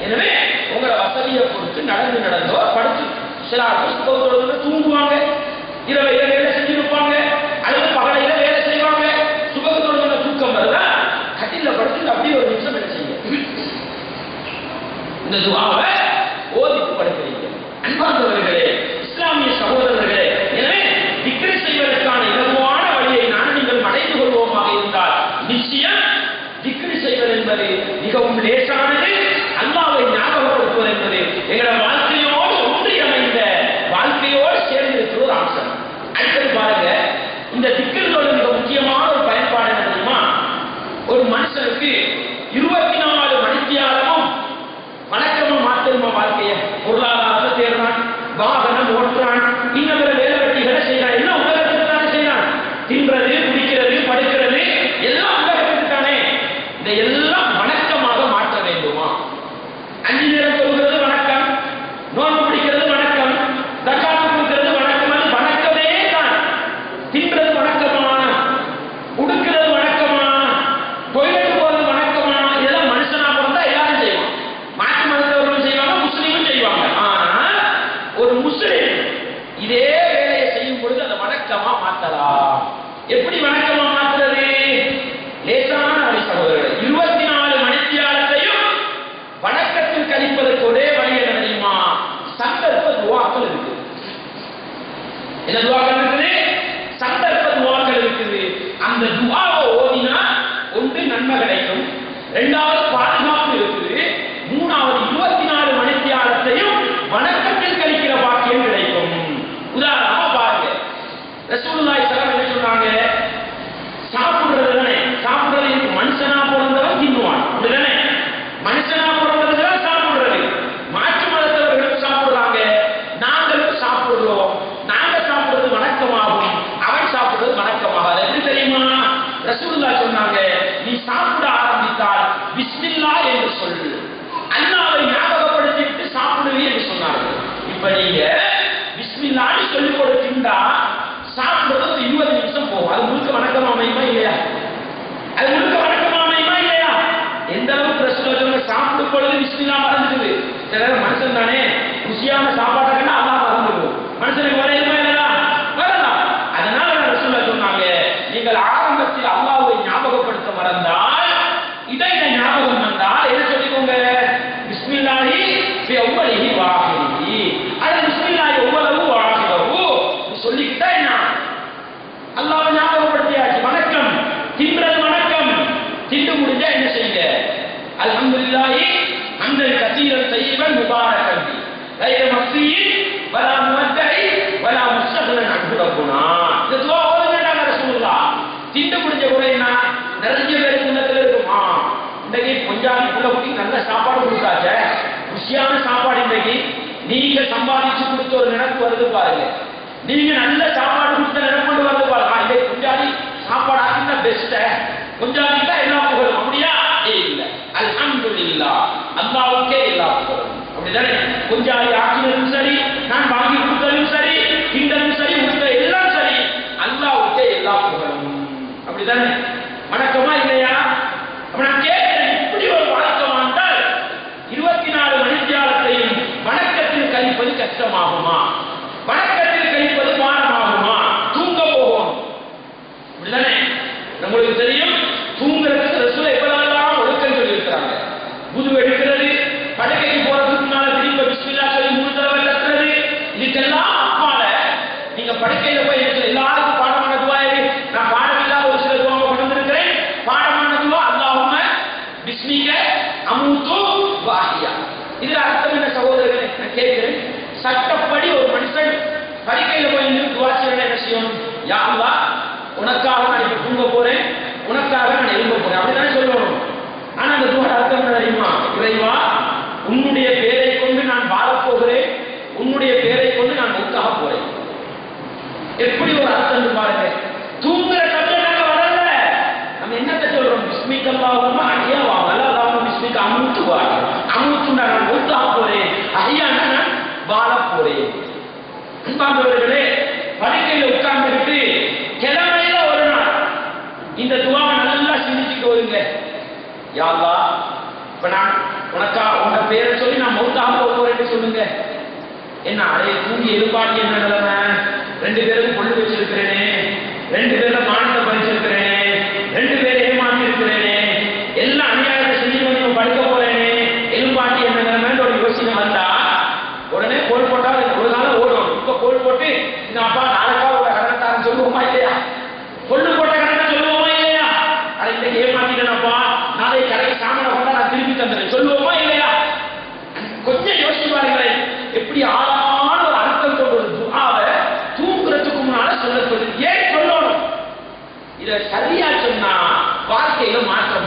எனவே உங்களை வசதியை பொறுத்து நடந்தோ படுத்து சில ஆட்கள் தூங்குவாங்க, இரவு வேலை செஞ்சிருப்பாங்க, இந்த துஆவை ஓதிட்டு படுக்கிறீங்க. அன்பார்ந்தவர்களே, இஸ்லாமிய சகோதரர்களே, எனவே திக்ர் செய்வதற்கான இலகுவான வழியை நான் நீங்கள் அடைந்து கொள்வோமாக இருந்தால் நிச்சயம் திக்ர் செய்வது என்பது மிகவும் லேசானது. அல்லாஹ்வை ஞாபகப்படுத்துவது என்பது எங்களோட வாழ்க்கையோடு ஒன்றியமைந்த வாழ்க்கையோடு சேர்ந்திருக்கிற ஒரு அம்சம். அடுத்தது பாருங்க, இந்த திக்ர்களோட மிக முக்கியமான ஒரு பயன்பாடு என்ன தெரியுமா? ஒரு மனுஷனுக்கு 24 மணித்தியாலமும் வணக்கமும் மாத்திரமா வாழ்க்கைய பொருளாதாரத்தை தேர்றான், வாகனம் ஓட்டுறான், இன்னும் வேலை வெட்டிகளை செய்யறான், எல்லாம் உலகத்துக்கு தானே செய்யறான். தின்றது, குடிக்கிறது, படுக்கிறது எல்லாம் உலகத்துக்கு தானே. இதை எல்லாம் வணக்கமாக மாற்ற வேண்டுமா? 5 நேரம் சொல்கிறது வணக்கம், நோன்பு பிடிக்கிறது வணக்கம், தக்காத்து கொடுக்கிறது வணக்கம், அது வணக்கமே தான். தின்றது வணக்கமா, உடுக்கிறது வணக்கமா, டொய்லெட் போறது வணக்கமா, இதெல்லாம் மனுஷனா பிறந்தா எல்லாரும் செய்வான். மாற்று மதத்தவர்களும் செய்வாங்க, முஸ்லீமும் செய்வாங்க. ஆனால் ஒரு முஸ்லிம் இதே வேலையை செய்யும் பொழுது அதை வணக்கமா மாத்தலாம். எப்படி வணக்கமா மாத்துறது? லேசான வழி சகோதரர்கள். 24 மணித்தியாலத்தையும் வணக்கத்தில் கழிப்பதற்கு ஒரே வழி என்ன தெரியுமா? சந்தர்ப்ப துவாக்கள் இருக்கு. என்ன துவாக்கள் இருக்குது? சந்தர்ப்ப துவாக்கள் இருக்குது. அந்த துவாவை ஓதினா ஒன்று நன்மை கிடைக்கும், 2வது பாதுகாப்பு இருக்குது, 3வது 24 மணித்தியாலத்தையும் வணக்கத்தில் கழிக்கிற பாக்கியம் கிடைக்கும். உதாரணமா பாருங்க, ரசூலுல்லாஹி ஸல்லல்லாஹு அலைஹி வஸல்லம் சொன்னாங்க, சாப்பிடுறது தானே, சாப்பிடுறது மனுஷனா பிறந்தவன் தின்னுவான், அப்படிதானே? மனுஷனா பிறந்தது தான் சாப்பிடுறது. மாற்று மதத்தவர்களும் சாப்பிடுறாங்க, நாங்களும் சாப்பிடுறோம். நாங்க சாப்பிடுறது வணக்கமாகும், அவன் சாப்பிடுறது வணக்கமாகாது. எப்படி தெரியுமா? ரசூலுல்லாஹ் சொன்னாங்க, நீ சாப்பிட ஆரம்பித்தால் பிஸ்மில்லாஹ் என்று சொல், அல்லாஹ்வை ஞாபகப்படுத்திட்டு சாப்பிடுவே என்று சொன்னார்கள். இப்ப நீங்க பிஸ்மில்லாஹ் சொல்லி கொடுத்தீங்கன்னா சாப்பிடுறது 20 நிமிஷம் போகும். அது முழுக்க வணக்கமா அமையுமா இல்லையா? அது முழுக்க வணக்கமா அமையுமா இல்லையா? எந்த அளவுக்கு ரசூலுல்லாஹ் சாப்பிடும் பொழுது பிஸ்மில்லாஹ் மறந்துடுது. சில மனுஷன் தானே, ருசியான சாப்பாட்டை கண்டா அல்லாஹ் மறந்துடும். மனுஷனுக்கு வரையுமா இல்லையா? வரலாம். அதனால ரசூலுல்லாஹ் சொன்னாங்க, நீங்கள் ஆரம்பத்தில் அல்லாஹ்வை ஞாபகப்படுத்த மறந்தால், இடையில ஞாபகம் வந்தால் என்ன சொல்லிக்கோங்க? பிஸ்மில்லாஹி ஃபி அவ்வலிஹி வ ஆகிரிஹி. அது பிஸ்மில்லாஹி அவ்வலஹு வ ஆகிரஹு சொல்லிக்கிட்டா என்ன? அல்லாஹ்வை ஞாபகப்படுத்தியாச்சு, வணக்கம். தின்றது வணக்கம். திண்டு முடிஞ்சா என்ன செய்யுங்க? அல்ஹம்துலில்லாஹி ஹம்தன் கஸீரன் தய்யிபன் முபாரக்கன் ஃபீ கைர மக்ஸியின் வலா முத்தஇ வலா முஸ்தக்னன் அன்ஹு ரப்புனா. இந்த துஆ ஓதுங்கடா ரசூலுல்லாஹ். திண்டு முடிஞ்ச குறைனா நிறைய பேருக்கு உள்ளத்துல இருக்குமா? இன்னைக்கு கொஞ்சாதி புள்ள குட்டி நல்ல சாப்பாடு கொடுத்தாச்சே, ருசியான சாப்பாடு. இன்னைக்கு நீங்க சம்பாதிச்சு கொடுத்த ஒரு நினைப்பு வருது பாருங்க, நீங்க நல்ல சாப்பாடு கொடுத்த நினைப்பு வருது பாருங்க. இன்னைக்கு கொஞ்சாதி சாப்பாடு ஆக்கினா பெஸ்ட், கொஞ்சாதி தான் எல்லா புகழும். அப்படியா? இல்ல, அல்ஹம்துலில்லாஹ், அல்லாஹ்வுக்கே எல்லா புகழும். அப்படிதானே? கொஞ்சாதி ஆக்கினதும் சரி, நான் வாங்கி கொடுத்ததும் சரி, கிண்டலும் சரி, உள்ள எல்லாம் சரி, அல்லாஹ்வுக்கே எல்லா புகழும். அப்படிதானே? வணக்கமா இல்லையா? அப்ப நான் கேட்கிறேன், இப்படி ஒரு வணக்கம் வந்தால் 24 மணித்தியாலத்தையும் வணக்கத்தில் கழிப்பது கஷ்டமாகுமா? வணக்கத்தில் கழிப்பது பாரமாகுமா? தூங்க போகும். அப்படிதானே? நம்மளுக்கு தெரியும், தூங்குறதுக்கு ரசூல் எப்பெல்லாம் ஒழுக்கம் சொல்லி இருக்கிறாங்க. புது எடுக்கிறது, படுக்கைக்கு போறதுக்கு முன்னால திரும்ப பிஸ்மில்லாஹ் சொல்லி 3 தடவை கத்துறது. இதுக்கெல்லாம் அப்பால நீங்க படுக்கையில போய் எல்லாருக்கும் பாடமான துவா இது. நான் பாடமில்லாத ஒரு சில துவாவை கொண்டு வந்திருக்கிறேன். பாடமான துவா அல்லாஹும்ம பிஸ்மிக அமூது வ அஹ்யா. இதுல அர்த்தம் என்ன சகோதரர்களே? நான் கேட்கிறேன், சட்டப்படி ஒரு மனுஷன் படுக்கையில போய் நின்று துவா செய்யணும், என்ன செய்யணும்? யா அல்லாஹ், உனக்காக நான் இப்ப தூங்க போறேன், உனக்காக நான் எழும்ப போறேன், அப்படித்தானே சொல்லணும். ஆனா அந்த துவா அர்த்தம் என்ன தெரியுமா? இறைவா, உன்னுடைய பேரை கொண்டு நான் வாழப் போகிறேன், உன்னுடைய பேரை கொண்டு நான் மௌத்தாக போறேன். எப்படி ஒரு அர்த்தம் பாருங்க. தூங்குற சப்தம் நாங்க வரல, நம்ம என்னத்தை சொல்றோம்? பிஸ்மிக்கல்லாஹும்ம அஹ்யா வ அல்லாஹும்ம பிஸ்மிக அமூது வ அஹ்யா. அமூதுன்னா நான் மௌத்தாக போறேன், அஹ்யான்னா நான் வாழப் போறேன். அன்பார்ந்தவர்களே, படுக்கையில உட்கார்ந்துட்டு கிழமையில ஒரு நாள் இந்த துவாவை நல்லா சிந்திச்சுட்டு வருங்க. யா அல்லாஹ், இப்ப நான் உனக்கா உங்க பேரை சொல்லி நான் மௌத்தாக போறேன்னு சொல்லுங்க. என்ன அடைய தூங்கி எழுப்பாட்டி என்ன நிலைமை? 2 பேருக்கு கொண்டு வச்சிருக்கிறேனே, 2 பேர்ல மானத்தை பறிச்சிருக்கிறேனே, 2 பேரை ஏமாத்தி இருக்கிறேனே, எல்லாம் அநியாயத்தை செஞ்சு வந்து படுக்க போறேனே, எழுப்பாட்டி என்ன நிலைமை?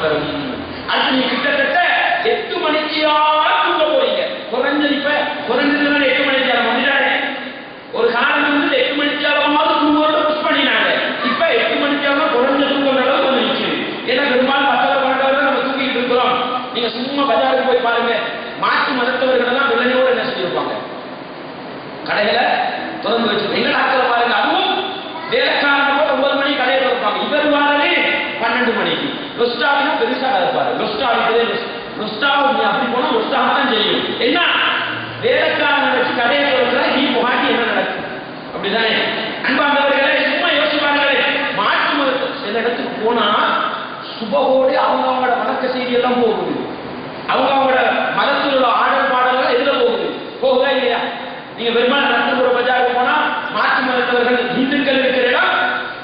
வரும். அது நீ கிட்டத்தட்ட 8 மணிக்கு தூங்க போறீங்க. குறைஞ்சது இப்ப குறைஞ்சதுனால 8 மணிக்கு வந்துட்டானே. ஒரு காலம் வந்து 8 மணிக்கு தூங்குவோட புஷ் பண்ணினாங்க. இப்ப 8 மணிக்கு குறைஞ்ச தூங்குற அளவுக்கு வந்து நிற்குது. ஏன்னா பெரும்பாலும் 10 நம்ம தூங்கிட்டு இருக்கிறோம். நீங்க சும்மா பஜாருக்கு போய் பாருங்க, மாற்று மதத்தவர்கள் எல்லாம் வெள்ளனையோட என்ன செஞ்சிருப்பாங்க, கடைகளை திறந்து வச்சிருப்பாங்க. எங்க நாட்களை பாருங்க, அதுவும் வேலைக்காரங்க 9 மணிக்கு கடையை திறப்பாங்க. இவர் வாரே 12 மணிக்கு. லொஸ்டாவினா பெருசா இருப்பாரு. லொஸ்டாவும் நீ அப்படி போனா லொஸ்டாக தான் செய்யும். என்ன வேலைக்காரங்க வச்சு கடையை திறக்கிறா, நீ போகாட்டி என்ன நடக்கும்? அப்படிதானே அன்பாந்தவர்களே? சும்மா யோசிப்பாங்களே, மாற்று மதத்தை சில இடத்துக்கு போனா சுபகோடு அவங்களோட வணக்க செய்தி எல்லாம் போகுது. அவங்களோட மதத்தில் உள்ள ஆடல் பாடல்கள் எதுல போகுது? போகுதா இல்லையா? நீங்க பெரும்பாலும் ரத்தபுர பஜாருக்கு போனா மாற்று மதத்தவர்கள் இந்துக்கள் இருக்கிற இடம்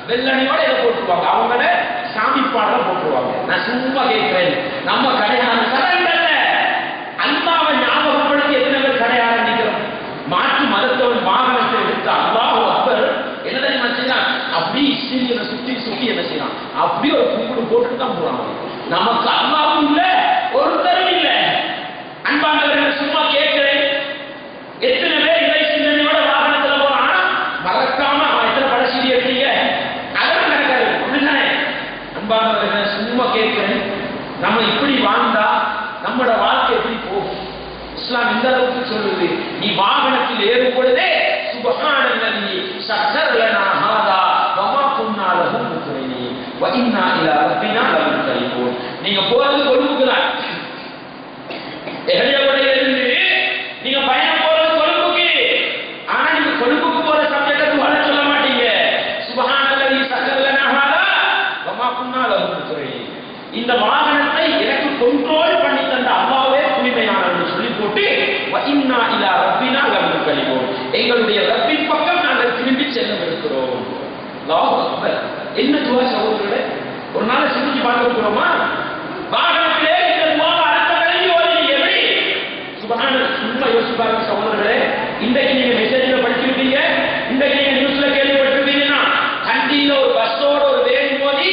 வெள்ளனையோட இதை போட்டுருவாங்க. அவங்கள சாமி பாடலாம் போட்டுருவாங்க. நான் சும்மா கேட்கிறேன், நம்ம கடையான சரண்டல்ல அல்லாவை ஞாபகப்படுத்தி எத்தனை பேர் கடை ஆரம்பிக்கிறோம்? மாற்று மதத்தவன் வாகனத்தை எடுத்து அல்லாஹ் அக்பர் என்ன தெரியுமா செய்யறான்? அப்படி இஸ்ரீனை சுத்தி சுத்தி என்ன செய்யறான்? அப்படி ஒரு கும்பிடு போட்டுட்டு தான் போறாங்க. நமக்கு அல்லாவும் இல்ல, ஒருத்தரும் இல்ல. அன்பானவர்கள் சும்மா கேட்கிறேன், எத்தனை பேர் இறை சிந்தனையோட வாகனத்துல போறான்? மறக்காம எத்தனை படசீடி எடுத்தீங்க? அதெல்லாம் நடக்காது. அப்படிதானே அன்பானவர்கள்? சும்மா கேட்கிறேன், நம்ம இப்படி வாழ்ந்தா நம்மளோட வாழ்க்கை எப்படி போகும்? இஸ்லாம் இந்த அளவுக்கு சொல்லுது, நீ வாகனத்தில் ஏறும் பொழுதே சுப்ஹானல்லதி சக்கர லனா ஹாதா வமா குன்னா லஹு முக்ரினீன் வ இன்னா இலா ரப்பினா லமுன்கலிபூன். நீங்க போறது கொழும்புக்கு தான். எஹலியபடையிலிருந்து நீங்க பயணம் போறது கொழும்புக்கு. ஆனா நீங்க கொழும்புக்கு போற சமயத்துக்கு வர சொல்ல மாட்டீங்க. சுப்ஹானல்லதி சக்கர லனா ஹாதா வமா குன்னா லஹு முக்ரினீன். இந்த வாகனத்தை எனக்கு கண்ட்ரோல் பண்ணி தந்த அல்லாஹ்வே தூய்மையானவர்னு சொல்லி போட்டு வ இன்னா இலா ரப்பினா லமுன்கலிபூன், எங்களுடைய ரப்பின் பக்கம் நாங்கள் திரும்பி செல்ல இருக்கிறோம். அல்லாஹ் அக்பர். என்ன துவா சகோதரர்களே, ஒரு நாள் சிந்திச்சு பார்க்கிறோமா? வாகனத்திலே இந்த துவாவை அடுத்த கல்வி ஓதுறீங்க எப்படி? சுப்ஹானல்லாஹ். சும்மா யோசிப்பாருங்க சகோதரர்களே. இன்றைக்கு நீங்க மெசேஜ்ல படிச்சிருப்பீங்க, இன்றைக்கு நீங்க நியூஸ்ல கேள்விப்பட்டிருப்பீங்கன்னா, கண்டியில ஒரு பஸ்ஸோட ஒரு வேன் மோதி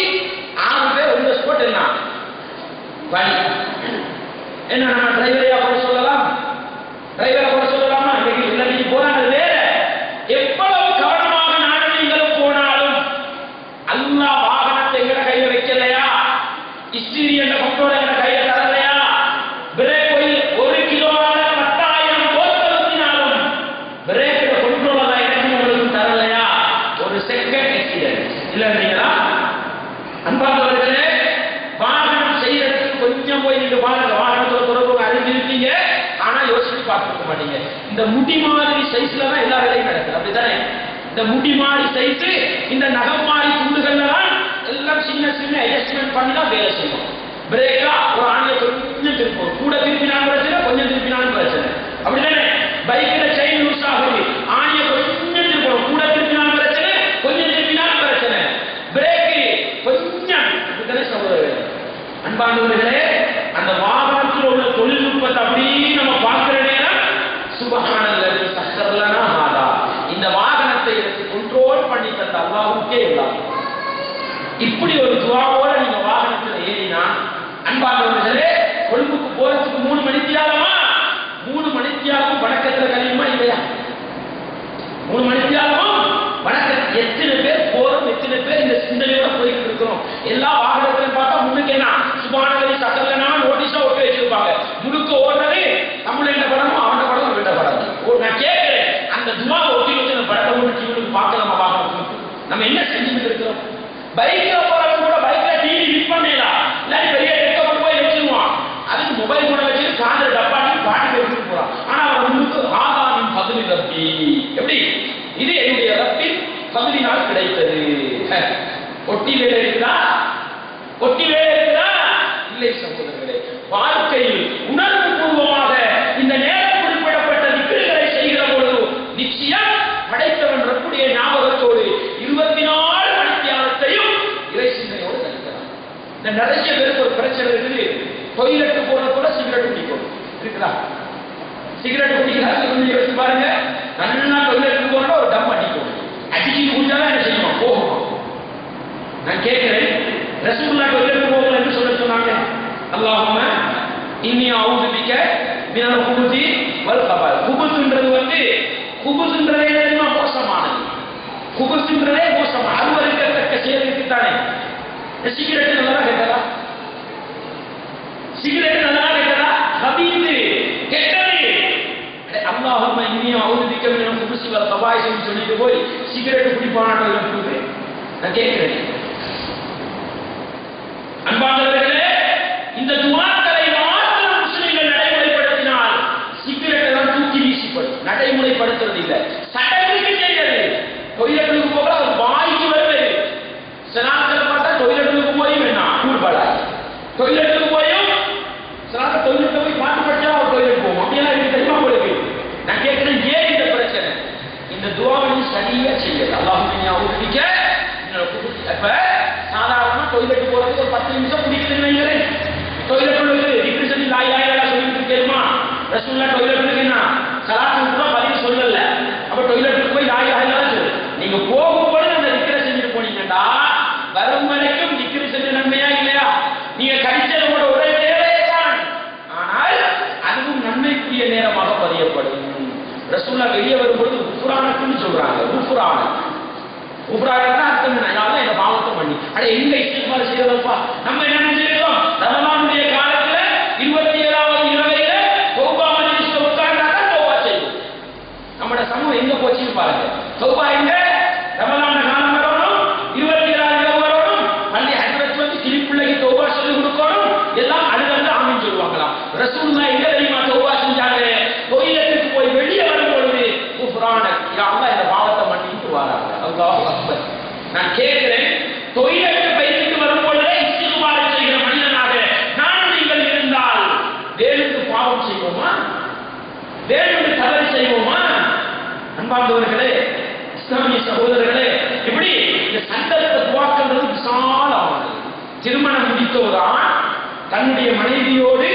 6 பேர் இந்த ஸ்பாட் என்ன வழி. என்ன நம்ம டிரைவரையா கூட சொல்லலாம்? டிரைவரை கூட சொல்லலாமா? இன்னைக்கு போறாங்க வேற. எவ்வளவு கவனமாக நானும் நீங்களும் போனாலும் அல்லாஹ் வாகனத்தை எங்கட கையில வைக்கலையா? ஸ்டீரி என்ற கண்ட்ரோல் எங்கட கையில தரலையா? பிரேக் ஒரு கிலோவால 10,000 போஸ்டர் ஊத்தினாலும் பிரேக்கோட கண்ட்ரோல் தான் எனக்கு உங்களுக்கு தரலையா? ஒரு செகண்ட் ஆக்சிடென்ட் இல்லைங்களா? அன்பார்ந்தவர்களே, வாகனம் செய்யறதுக்கு கொஞ்சம் போய் நீங்க பாருங்க, வாகனத்தோட தொடர்பு அறிஞ்சிருப்பீங்க, ஆனா யோசிச்சு பார்த்துருக்க மாட்டீங்க. இந்த முடி மாதிரி சைஸ்ல தான் எல்லா வேலையும் நடக்குது. அப்படித்தானே? இந்த முடி மாதிரி சைஸ், இந்த நகம் மாதிரி துண்டுகள்ல தான் எல்லாம் சின்ன சின்ன அட்ஜஸ்ட்மெண்ட் பண்ணி தான் வேலை செய்யும். பிரேக்கா ஒரு ஆணிய கொஞ்சம் திருப்போம், கூட திருப்பினாலும் பிரச்சனை, கொஞ்சம் திருப்பினாலும் பிரச்சனை. அப்படித்தானே? பைக்ல செயின் லூஸ் ஆகுது, ஆணிய கொஞ்சம் திருப்போம், கூட திருப்பினாலும் பிரச்சனை, கொஞ்சம் திருப்பினாலும் பிரச்சனை. பிரேக்கு கொஞ்சம். அப்படித்தானே சகோதரர்களே? அன்பானவர்களே, அந்த வாகனத்தில் உள்ள தொழில்நுட்பத்தை அப்படியே நம்ம பார்க்கிற நேரம் சுப்ஹானல்லதி சக்கர லனா ஹாதா, இந்த வாகனத்தை எடுத்து கண்ட்ரோல் பண்ணி தந்த அல்லாஹ்வுக்கே எல்லாம். இப்படி ஒரு துஆவோட நீங்க வாகனத்தில் ஏறினா, அன்பானவர்களே, கொழும்புக்கு போறதுக்கு 3 மணித்தியாலமா? 3 மணித்தியாலும் வணக்கத்துல கழியுமா இல்லையா? 3 மணித்தியாலும் வணக்கத்தில் எத்தனை பேர் போறோம், எத்தனை பேர் இந்த சிந்தனையோட போயிட்டு இருக்கிறோம்? எல்லா வாகனத்திலும் பார்த்தா முன்னுக்கு என்ன சுப்ஹானல்லதி சக்கர லனா நோட்டீஸா ஒட்டி வச்சிருப்பாங்க. முழுக்க ஓடுறது தமிழ் என்ன படமோ அவன படம் விட படம். நான் கேட்கிறேன், அந்த துவா ஒட்டி வச்சு அந்த படத்தை ஒன்று டிவிக்கு பார்க்கலாமா? வாகனத்துக்கு நம்ம என்ன செஞ்சுட்டு இருக்கிறோம்? பைக்ல போறவங்க கூட பைக்ல டிவி ஃபிட் பண்ணலாம், இல்லாட்டி பெரிய டெக்க கொண்டு போய் வச்சிருவான். அதுக்கு மொபைல் கூட வச்சு காதுல டப்பாட்டி பாட்டு பேசிட்டு போறான். ஆனா அவன் முன்னுக்கு ஆதாமின் பகுதி ரப்பி, எப்படி இது என்னுடைய ரப்பின் பகுதினால் கிடைத்தது. ஒட்டி வேலை இருக்குதா? ஒட்டி வேலை இருக்குதா? இல்லை சகோதரர்களே. வாழ்க்கையில் உணர்வு பூர்வமாக இந்த நேரம் குறிப்பிடப்பட்ட திக்ருகளை செய்கிற பொழுது நிச்சயம் படைத்தவன் ரப்புடைய ஞாபகத்தோடு 24 மணித்தியாலத்தையும் இறை சிந்தனையோடு கழிக்கலாம். இந்த நிறைய பேருக்கு ஒரு பிரச்சனை இருக்குது, டொய்லெட் போறது கூட சிகரெட் குடிக்கும் இருக்குதா? சிகரெட் குடிக்கிறாங்க கொஞ்சம் யோசிச்சு பாருங்க. நல்லா டொய்லெட் போறோம்னா ஒரு டம் அடிக்கும், அடிச்சு குடிச்சாதான் என்ன செய்யணும்? போகணும். நான் கேட்கிறேன், ரசூலுல்லாஹ் டொய்லெட் போகல என்று சொல்ல சொன்னாங்க. அல்லாஹும்ம இன்னி அஊது பிக மினல் குபுதி வல் கபால். குபுதுன்றது குபுதுன்றதே தெரியுமா, மோசமானது. குபுதுன்றதே மோசமான அருவருக்கத்தக்க செயலுக்கு தானே. சிகரெட் நல்லா கேட்டதா, சிகரெட் நல்லா கேட்டதா, கபீது கெட்டது. அல்லாஹும்ம இன்னி அஊது பிக மினல் குபுதி வல் கபாயிஸ் சொல்லிட்டு போய் சிகரெட் குடிப்பானோ இருக்குது. நான் கேட்கிறேன் அன்பானவர்களே, இந்த துஆக்களை மாத்திரம் முஸ்லிம்கள் நடைமுறைப்படுத்தினால் சிகரெட் எல்லாம் தூக்கி வீசிப்படும். நடைமுறைப்படுத்துறது இல்லை, சட்டத்துக்கு செய்யறது. டொய்லெட்டுக்கு போக வாய்க்கு வருவது. சிலாத்தில் பார்த்தா டொய்லெட்டுக்கு போய் வேணாம் கூழ்பாடாய், டொய்லெட்டுக்கு போயும் சிலாத்த டொய்லெட்டை போய் பாட்டு படிச்சா ஒரு டொய்லெட் போகும். அப்படியெல்லாம் எனக்கு தெரியுமா உங்களுக்கு? நான் கேட்கிறேன், ஏன் இந்த பிரச்சனை? இந்த துஆவை சரியா செய்யறது. அல்லாஹ்வுடைய அவுதிக்க இப்ப சாதாரணமா டொய்லெட் போறதுக்கு ஒரு 10 நிமிஷம் குடிக்கிறதுன்னு வைங்களேன். டொய்லெட் உள்ளது திக்ர் சொல்லி லா இலாஹா இல்லல்லாஹ் சொல்லிட்டு தெரியுமா? ரசூலுல்லாஹ் டொய்லெட்டுக்கு என்ன ஸலாத்துக்கு கூட பதில் சொல்லல. அப்ப டொய்லெட்டுக்கு போய் லா இலாஹா இல்லல்லாஹ் சொல்லு. நீங்க போகும்போது அந்த திக்ரை செஞ்சுட்டு போனீங்கடா, வரும் வரைக்கும் திக்ர் செஞ்ச நன்மையா இல்லையா? நீங்க கடிச்சது கூட ஒரே தேவையே தான், ஆனால் அதுவும் நன்மைக்குரிய நேரமாக பதியப்படும். ரசூலுல்லாஹ் வெளியே வரும்போது குஃப்ரானக்குன்னு சொல்றாங்க. குஃப்ரானா அர்த்தம் என்ன? யாரோ இந்த பாவத்தை பண்ணி அட எங்க இஸ்திக்பார் செய்யறதப்பா. நம்ம என்ன நினைச்சிருக்கோம், ரமலானுடைய காலத்துல 27வது இரவையில தௌபா மஜ்லிஸ்ல உட்கார்ந்தாங்க தௌபா செய்யும். நம்மட சமூகம் எங்க போச்சுன்னு பாருங்க. தௌபா எங்க? ரமலான் காலம் வரணும், 27வது இரவு வரணும், பள்ளி ஹஜ்ரத் வந்து கிளிப்பிள்ளைக்கு தௌபா சொல்லி கொடுக்கணும், எல்லாம் அழுது ஆமீன் சொல்லுவாங்களாம். ரசூலுல்லாஹ் எங்க தெரியுமா தௌபா செஞ்சாங்க? டொய்லெட்டுக்கு போய் வெளியே வரும்பொழுது குஃப்ரானக் யா அல்லாஹ் இந்த பாவத்தை மன்னிட்டு வராங்க. அல்லாஹ் அக்பர். நான் கேட்கிறேன், டொய்லெட் பைக்கு வரும்பொழுதே இஸ்திக்பார் செய்கிற மனிதனாக நான் நீங்கள் இருந்தால் வேலுக்கு பாவம் செய்வோமா? வேலுக்கு தவறு செய்வோமா? அன்பார்ந்தவர்களே, இஸ்லாமிய சகோதரர்களே, இப்படி இந்த சந்தர்ப்ப துஆக்கள் விசாலமானது. திருமணம் முடித்த ஒரு ஆண் தன்னுடைய மனைவியோடு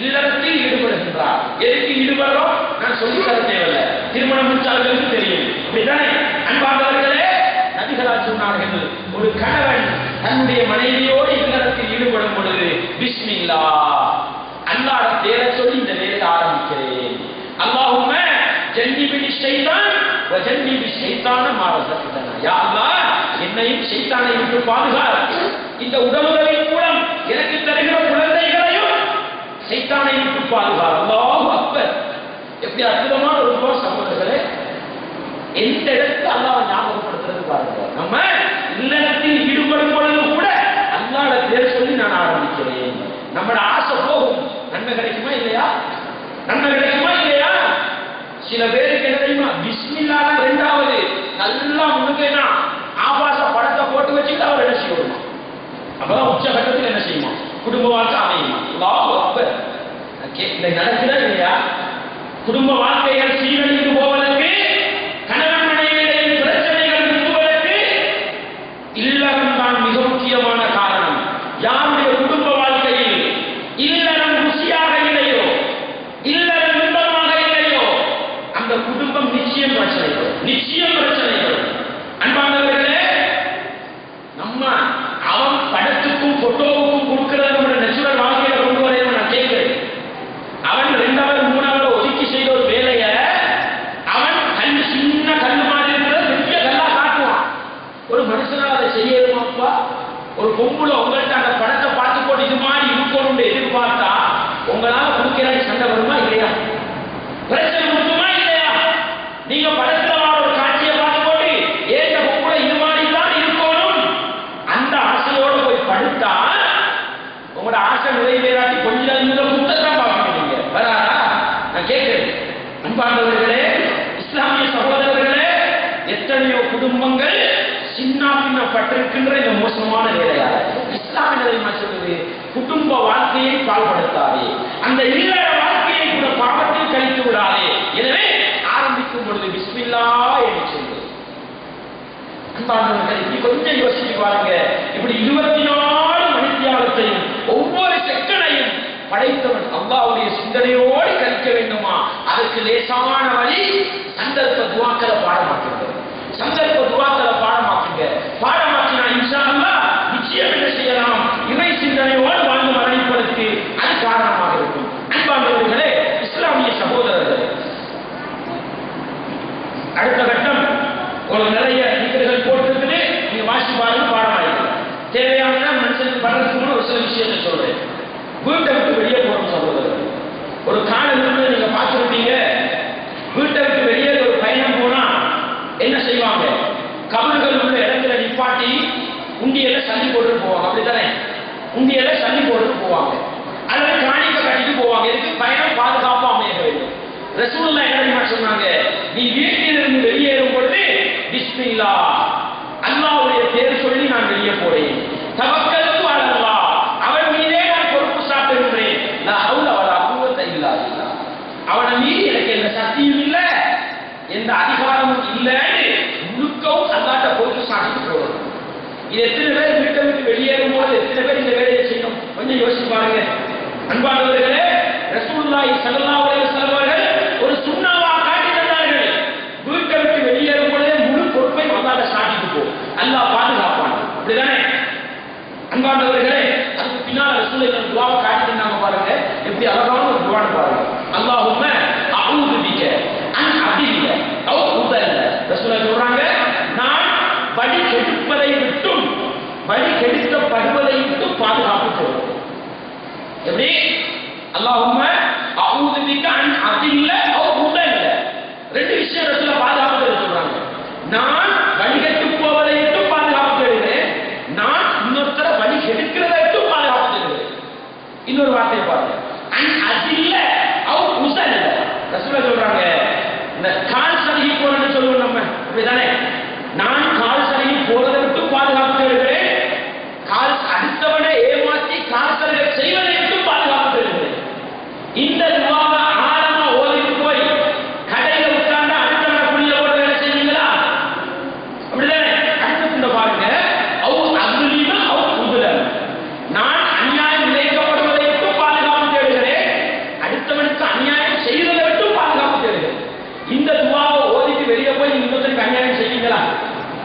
இல்லறத்தில் ஈடுபடுகின்றார். எதுக்கு ஈடுபடுறோம் நான் சொல்லி தர தேவையில்லை, திருமணம் முடிச்சார்களுக்கு தெரியும். அப்படித்தானே அன்பார்ந்தவர்களே? நபிகளார் சொன்னார்கள், ஒரு கணவன் தன்னுடைய மனைவியோடு இல்லறத்தில் ஈடுபடும் பொழுது பிஸ்மில்லாஹ் அல்லாஹ்வை பேரை சொல்லி இந்த வேலையை ஆரம்பிக்கிறேன். அல்லாஹும்ம ஜன்னிபினி ஷைத்தான் வ ஜன்னிபி ஷைத்தான மா ரஸக்தனா. யா அல்லாஹ் என்னையும் ஷைத்தானை விட்டு பாதுகாத்து இந்த உடலுறவின் மூலம் எனக்கு தருகிற குழந்தைகளையும் ஷைத்தானை விட்டு பாதுகாத்து. அல்லாஹு அக்பர். எப்படி அற்புதமான ஒரு துஆ சகோதரர்களே. எந்த இடத்துல அல்லாஹ்வை ஞாபகப்படுத்துறது பாருங்க. நம்ம இல்லறத்தில் ஈடுபடும் பொழுது கூட அல்லாஹ்வோட பேர் சொல்லி நான் ஆரம்பிக்கிறேன். நம்மளோட ஆசை போகும், நன்மை கிடைக்குமா இல்லையா? நன்மை கிடைக்குமா இல்லையா? சில பேருக்கு என்ன தெரியுமா, பிஸ்மில்லாஹ் தான் ரெண்டாவது நல்லா முழுக்கேனா ஆபாச படத்தை போட்டு வச்சுட்டு அவர் என்ன செய்யணுமா? அப்பதான் உச்சகட்டத்தில் என்ன செய்யுமா? குடும்ப வாழ்க்கை அமையுமா? அல்லாஹ் அக்பர். இந்த நடக்குதா இல்லையா? குடும்ப வாழ்க்கைகள் சீரழிந்து போவதற்கு, கணவன் மனைவியிடையே பிரச்சனைகள் நீங்குவதற்கு இல்லறம் தான் மிக முக்கியமான காரணம். யாருடைய குடும்ப வாழ்க்கையில் இல்லறம் ருசியாக இல்லையோ, இல்லறம் இன்பமாக இல்லையோ, அந்த குடும்பம் நிச்சயம் பிரச்சனைகள், நிச்சயம் பிரச்சனைகள். அன்பானவர்களே, நம்ம அவன் படத்துக்கும் போட்டோவுக்கும் கொடுக்கிறது நம்ம நேச்சுரல் வாழ்க்கையில கொண்டு வரையும் நான் கேட்கிறேன். அவன் 2 அவர் 3 அவர் ஒதுக்கி செய்த ஒரு வேலையை அவன் கல் சின்ன கல் மாதிரி இருக்கிற பெரிய கல்லா காட்டுவான். ஒரு மனுஷனால் அதை செய்யணுமாப்பா? ஒரு பொம்புல உங்கள்கிட்ட அந்த படத்தை பார்த்து போட்டு இது மாதிரி இருக்கணும்னு எதிர்பார்த்தா உங்களால கொடுக்கிறாங்க சண்டை வருமா இல்லையா? பிரச்சனை கொடுக்குமா இல்லையா? நீங்க படத்துல ஒரு காட்சியை பார்த்து போட்டு ஏற்ற பொம்புல இது மாதிரி தான் இருக்கணும் அந்த ஆசையோடு போய் படுத்தா உங்களோட ஆசை நிறைவேறாட்டி கொஞ்சம் குத்தத்தான் பார்க்கணும். வராதா? நான் கேட்கிறேன். அன்பார்ந்தவர்களே, இஸ்லாமிய சகோதரர்களே, எத்தனையோ குடும்பங்கள் சின்ன பின்னப்பட்டிருக்கின்ற இந்த மோசமான வேலையால இஸ்லாமிய நிலைமை சொல்லுது, குடும்ப வாழ்க்கையை பாழ்படுத்தாதே, அந்த இல்லற வாழ்க்கையை கூட பாவத்தில் கழித்து விடாதே. எனவே ஆரம்பிக்கும் பொழுது பிஸ்மில்லாஹ் என்று சொல்லு. அன்பார்ந்தவர்கள், இப்படி கொஞ்சம் யோசிச்சு பாருங்க. இப்படி 24 மணித்தியாலத்தையும் ஒவ்வொரு செகண்டையும் படைத்தவன் அல்லாஹ்வுடைய சிந்தனையோடு கழிக்க வேண்டுமா? அதுக்கு லேசான வழி சந்தர்ப்ப துஆக்களை பாடமாக்குங்க. சந்தர்ப்ப துஆக்களை பாடமாக்குங்க. பாடமாக்கினா இன்ஷா அல்லாஹ் நிச்சயம் என்ன செய்யலாம்? இறை சிந்தனையோடு வாழ்ந்து மரணிப்பதற்கு வீட்டை விட்டு வெளியே போகணும் சகோதரர். ஒரு காலத்துல நீங்க பார்த்துருப்பீங்க, வீட்டை விட்டு வெளியே ஒரு பயணம் போனா என்ன செய்வாங்க? கபர்கள் உள்ள இடத்துல நிப்பாட்டி உண்டியல சல்லி போட்டு போவாங்க. அப்படித்தானே? உண்டியல சல்லி போட்டு போவாங்க, அல்லது காணிக்க கட்டிட்டு போவாங்க. இதுக்கு பயணம் பாதுகாப்பா அமைய வேண்டும். ரசூலுல்லாஹ் என்ன சொன்னாங்க? நீ வீட்டிலிருந்து வெளியேறும் பொழுது பிஸ்மில்லாஹ், அல்லாஹ்வுடைய பேர் சொல்லி நான் வெளியே போறேன். தவக்கல்து அலல்லாஹ், அவன் மீதே நான் பொறுப்பு சாட்டுகிறேன். லா ஹவுல வலா குவத்த இல்லா பில்லாஹ், அவனை மீறி எனக்கு எந்த சக்தியும் இல்லை, எந்த அதிகாரமும் இல்லைன்னு முழுக்கவும் அல்லாஹ்ட்ட பொறுப்பு சாட்டிட்டு போறோம். இது எத்தனை பேர் வீட்டை விட்டு வெளியேறும் போது எத்தனை பேர் இந்த வேலையை செய்யணும்? கொஞ்சம் யோசிச்சு பாருங்க. அன்பானவர்களே, ரசூலுல்லாஹி ஸல்லல்லாஹு அலைஹி வஸல்லம் அவர்கள் ஒரு சுன்னவா காட்டி தந்தார்கள். வீட்டை விட்டு வெளியேறும் பொழுதே முழு பொறுப்பை அல்லாஹ்ட்ட சாட்டிட்டு போ, அல்லாஹ் பாதுகாப்பான். அப்படிதானே? அன்பானவர்களே, அதுக்கு பின்னால் ரசூலுல்லாஹி துஆவை காட்டி தந்தாங்க பாருங்க. எப்படி அழகான ஒரு துஆன்னு பாருங்க. அல்லாஹும்ம அஊது பிக அன் அபில்ல அவ் உதல்ல. ரசூலுல்லாஹி சொல்றாங்க, நான் வழி கெடுப்பதை விட்டும் வழி கெடுக்கப்படுவதை விட்டும் பாதுகாப்பு போறோம். எப்படி? அல்லாஹும்ம அஊது பிக அன் அபில்ல அவ் உதல்ல. ரெண்டு விஷயம் ரசூலுல்லாஹ் பாதுகாப்பு சொல்றாங்க. நான் வழிகெட்டு போவதை விட்டும் பாதுகாப்பு தேடுகிறேன், நான் இன்னொருத்தர வழி கெடுக்கிறதை விட்டும் பாதுகாப்பு தேடுகிறேன். இன்னொரு வார்த்தை பாருங்க, அன் அபில்ல அவ் உதல்ல. ரசூலுல்லாஹ் சொல்றாங்க, இந்த கால் சருகி போறேன்னு சொல்லுவோம் நம்ம, அப்படிதானே? நான் கால் சருகி போறதை விட்டு பாதுகாப்பு தேடுகிறேன், கால் அடுத்தவனை ஏமாற்றி கால் சருகை செய்வதை விட்டு பாதுகாப்பு தேடுகிறேன். இந்த துஆவை ஆழமா ஓதிட்டு போய் கடையில உட்கார்ந்து அடுத்தவனை புள்ளிய போட வேலை செய்வீங்களா? அப்படிதானே? அடுத்து இந்த பாருங்க, அவ் அக்லிம அவ் உதுல, நான் அநியாயம் இழைக்கப்படுவதை விட்டு பாதுகாப்பு தேடுகிறேன், அடுத்தவனுக்கு அநியாயம் செய்வதை விட்டு பாதுகாப்பு தேடுகிறேன். இந்த துஆவை ஓதிட்டு வெளியே போய் இன்னொருத்தருக்கு அநியாயம் செய்வீங்களா?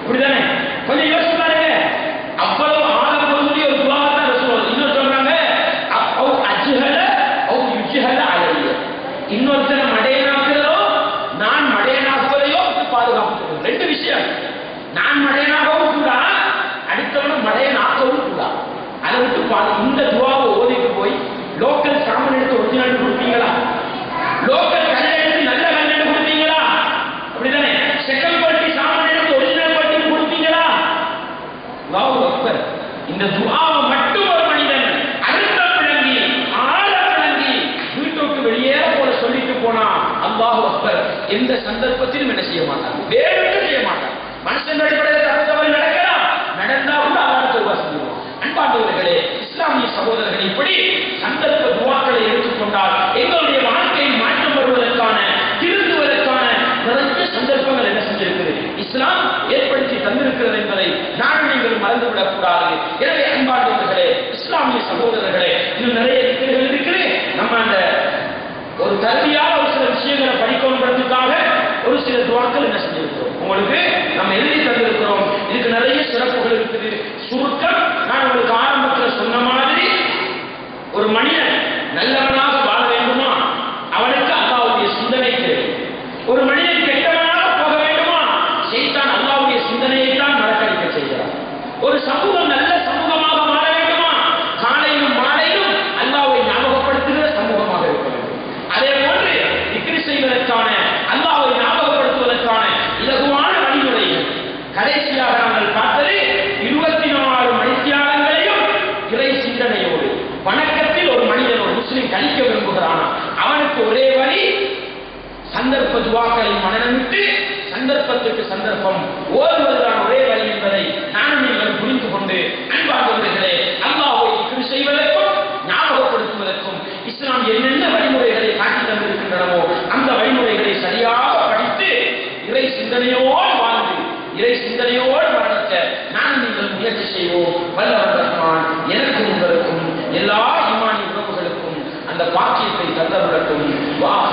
அப்படிதானே? கொஞ்சம் யோசிச்சு பாருங்க. அவ்வளவு ஆழம் பொருந்திய ஒரு துஆவை தான் ரசூலுல்லாஹ். இன்னொரு சொல்றாங்க, அவ் அஜ்ஹல அவ் யுஜ்ஹல அலைய, இன்னொருத்தரை மடையனாக்குறதோ நான் மடையனாக்குவதையோ பாதுகாப்பு தேடுகிறேன். ரெண்டு விஷயம், நான் மடையனாகவும் கூட அடுத்தவனை மடையனாக்கவும் கூட. அதை விட்டு இந்த துஆவை ஓதிட்டு போய் லோக்கல் சாமான் எடுத்து ஒரிஜினல் கொடுப்பீங்களா? லோக்கல் கல்லை எடுத்து நல்ல கல்லை கொடுப்பீங்களா? அப்படிதானே? செகண்ட் குவாலிட்டி சாமான் எடுத்து ஒரிஜினல் குவாலிட்டி கொடுப்பீங்களா? அல்லாஹ் அக்பர். இந்த துஆவை மட்டும் ஒரு மனிதன் அழுத்த விளங்கி ஆழ விளங்கி வீட்டுக்கு வெளியேற போல சொல்லிட்டு போனா அல்லாஹ் அக்பர், எந்த சந்தர்ப்பத்திலும் என்ன செய்ய மாட்டான், வேறொன்றும் செய்ய மாட்டான். மனுஷன் அடிப்படையில் தவறு நடக்கலாம், நடந்தா கூட அல்லாஹ் தௌபா செய்வான். அன்பார்ந்தவர்களே, இஸ்லாமிய சகோதரர்கள், இப்படி சந்தர்ப்ப துஆக்களை எடுத்துக்கொண்டால் எங்களுடைய வாழ்க்கையை மாற்றம் வருவதற்கான, திருந்துவதற்கான நிறைய சந்தர்ப்பங்கள் என்ன செஞ்சிருக்கிறது, இஸ்லாம் ஏற்படுத்தி தந்திருக்கிறது என்பதை நான் நீங்கள் மறந்துவிடக் கூடாது. எனவே அன்பார்ந்தவர்களே, இஸ்லாமிய சகோதரர்களே, இன்னும் நிறைய திட்டங்கள் இருக்குது. நம்ம அந்த ஒரு கல்வியால் ஒரு சில விஷயங்களை படிக்கணுன்றதுக்காக ஒரு சில துஆக்கள் என்ன செஞ்சிருக்கிறோம், உங்களுக்கு நம்ம எழுதி தந்திருக்கிறோம். இதுக்கு நிறைய சிறப்புகள் இருக்குது. சுருக்கம், நான் உங்களுக்கு ஆரம்பத்தில் சொன்ன மாதிரி, ஒரு மனிதன் நல்லவனாக வாழ வேண்டுமா, அவனுக்கு அல்லாஹ்வுடைய சிந்தனை தேவை. ஒரு மனிதன் கெட்டவனாக போக வேண்டுமா, ஷைத்தான் அல்லாஹ்வுடைய சிந்தனையை தான் மறக்கடிக்க செய்கிறார். ஒரு சமூகம் நல்ல சமூகமாக மாற வேண்டுமா, காலையிலும் மாலையிலும் அல்லாஹ்வை ஞாபகப்படுத்துகிற சமூகமாக இருக்க வேண்டும். அதே போன்று திக்ர் செய்வதற்கான, அல்லாஹ்வை ஞாபகப்படுத்துவதற்கான இலகுவான வழிமுறைகள். கடைசியாக நாங்கள் பார்த்தது 24 மணித்தியாலங்களையும் இறை சிந்தனையோடு வணக்கத்தில் ஒரு மனிதன், ஒரு முஸ்லிம் கழிக்க விரும்புகிறான், அவனுக்கு ஒரே வழி சந்தர்ப்ப துஆக்களை மனநமிட்டு சந்தர்ப்பத்துக்கு சந்தர்ப்பம் ஓதுவதுதான் ஒரே வழி என்பதை நானும் நீங்கள் புரிந்து கொண்டு, அன்பார்ந்தவர்களே, அல்லாஹ்வை திக்ர் செய்வதற்கும் ஞாபகப்படுத்துவதற்கும் இஸ்லாம் என்னென்ன வழிமுறைகளை காட்டி தந்திருக்கின்றனவோ அந்த வழிமுறைகளை சரியாக படித்து இறை சிந்தனையோடு வாழ்ந்து இறை சிந்தனையோடு மரணிக்க நான் நீங்கள் முயற்சி செய்வோம். வல்லவர் ரஹ்மான் எனக்கும் உங்களுக்கும் எல்லா ஈமானிய உறவுகளுக்கும் அந்த பாக்கியத்தை தந்தருளட்டும். வாஹ்